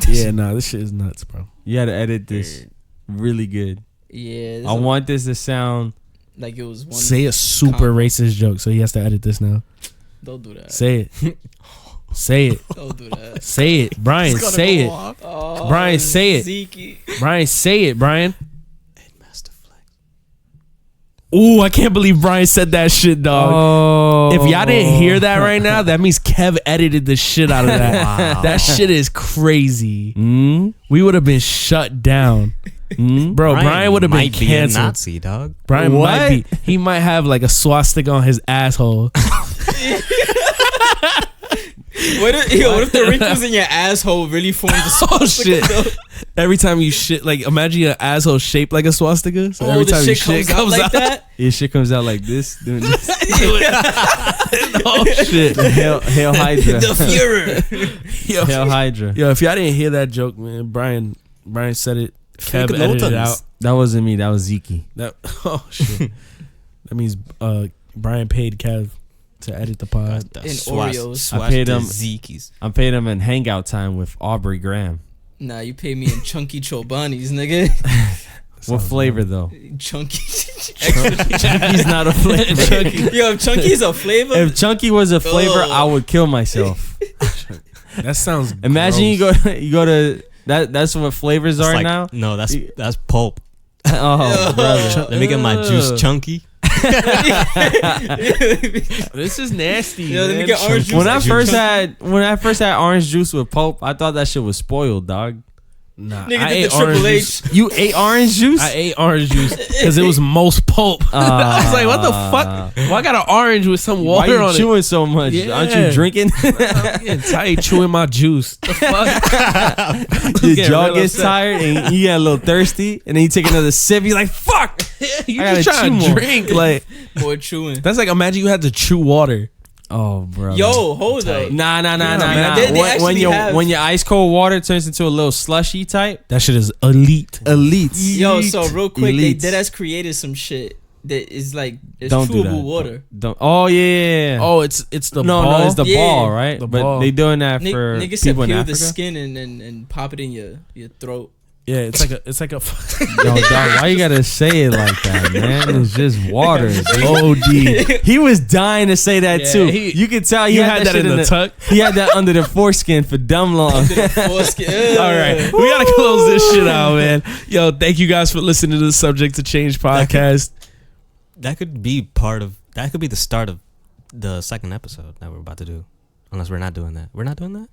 Yeah, nah, this shit is nuts, bro. You had to edit this really good. Yeah. I want this to sound. like it was one. Say a super racist joke, so he has to edit this now. Don't do that. Say it. Say it. Don't do that. Say it. Brian, say it. Oh, Brian, say it. Zeke. Brian, say it, Brian. Master Flex. Ooh, I can't believe Brian said that shit, dog. Oh. If y'all didn't hear that right now, that means Kev edited the shit out of that. Wow. That shit is crazy. Mm? We would have been shut down. Mm? Bro, Brian would have been might be a canceled. Nazi, dog. Brian What? might be. He might have like a swastika on his asshole. What if the wrinkles in your asshole really formed the Oh swastika, shit! though? Every time you shit, like imagine your asshole shaped like a swastika. So Oh, every the time shit you comes out like that. Your shit comes out like this. Doing this. Oh shit! Hail Hydra. The Fuhrer. Yo, Hail Hydra. yo, if y'all didn't hear that joke, man, Brian said it. Kev Fake edited it notons. out. That wasn't me. That was Zeke. That oh shit! That means Brian paid Kev to edit the pod. And Oreos. I paid him- Zekies. I paid him in hangout time with Aubrey Graham. Nah, you pay me in chunky chobanis, nigga. What flavor though? Chunky. Chunky's not a flavor. Yo, if chunky's a flavor. If Chunky was a flavor, Ugh. I would kill myself. That sounds. Imagine gross. you go to that. That's what flavors It's are like- now. No, that's pulp. Oh, brother. Let me get my juice chunky. This is nasty. Yo, let me man. get orange juice. When I Juice. first had orange juice with pulp, I thought that shit was spoiled, dog. Nah, Nigga I did ate the Triple orange H. juice. You ate orange juice? I ate orange juice because it was most pulp. I was like, what the fuck? Why I got an orange with some Why water you on chewing so much? Yeah. Aren't you drinking? it? I'm getting tired chewing my juice. The fuck? Your getting jaw real gets upset. tired and you get a little thirsty, and then you take another sip. You're like, "Fuck!" You I gotta just trying chew to more. drink. Like Boy chewing. that's like imagine you had to chew water. Oh, bro. Yo, hold Tight. up. Nah. man. They When actually have- when your ice cold water turns into a little slushy type, That shit is elite. elites. Yo, so real quick, Elites. they deadass created some shit that is like it's Don't do chewable that. water. Don't. Oh yeah. Oh, it's the no, ball. no, it's the Yeah. ball, right? The but ball. they doing that Nick, for niggas said people in peel Africa. the skin and pop it in your throat. Yeah, it's like a Yo, dog, why you gotta say it like that, man? It's just water. OD. He was dying to say that Yeah, too. he- You could tell You had that shit in the tuck. He had that under the foreskin for dumb long. All right, we gotta close this shit out, man. Yo, thank you guys for listening to the Subject to Change podcast. That could be part of. That could be the start of the second episode that we're about to do. Unless we're not doing that. We're not doing that.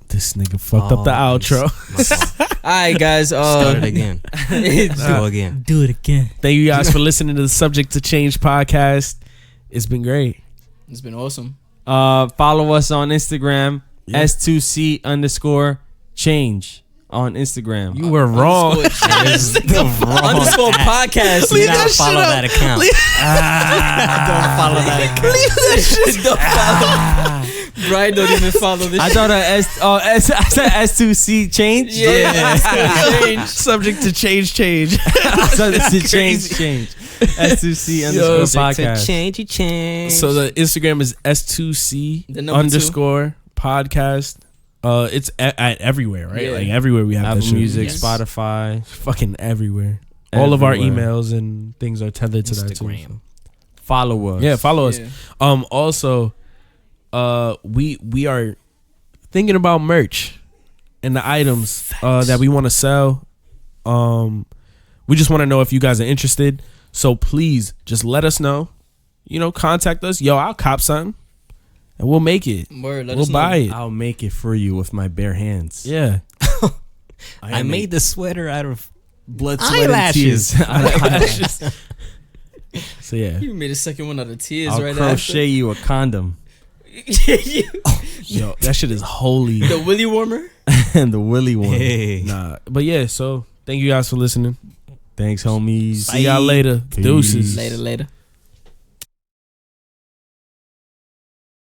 This nigga fucked up the outro. My fault. All right, guys. Start it again. Go again. Do it again. Thank you guys for listening to the Subject to Change podcast. It's been great. It's been awesome. Follow us on Instagram, Yeah. S2C_change on Instagram. You were wrong. Underscore podcast. Do Leave not that shit follow up. that account. Don't follow that account. Leave that shit. Don't follow. Brian don't even follow this. I thought I said S2C change. Yeah. Subject to change. So it's a change. S2C Yo, underscore podcast. Change, you change. So the Instagram is S2C The number underscore podcast. It's at everywhere, right? Yeah. Like everywhere we have Apple that shit. Music, Yes. Spotify. Fucking everywhere. All of our Everywhere. emails and things are tethered to that too. Instagram. Follow us. Yeah, follow us. Yeah. Also, we are thinking about merch and the items that we want to sell. We just want to know if you guys are interested. So please just let us know. You know, contact us. Yo, I'll cop something, and we'll make it. Word, let We'll us know. buy it. I'll make it for you with my bare hands. Yeah. I made the sweater out of blood, sweat, and eyelashes. tears. Eyelashes. So yeah. You made a second one out of tears I'll right crochet you a condom Yo, that shit is holy. The willy warmer. and the willy one. Hey. Nah, but yeah. So thank you guys for listening. Thanks, homies. See y'all later. Peace. Deuces. Later.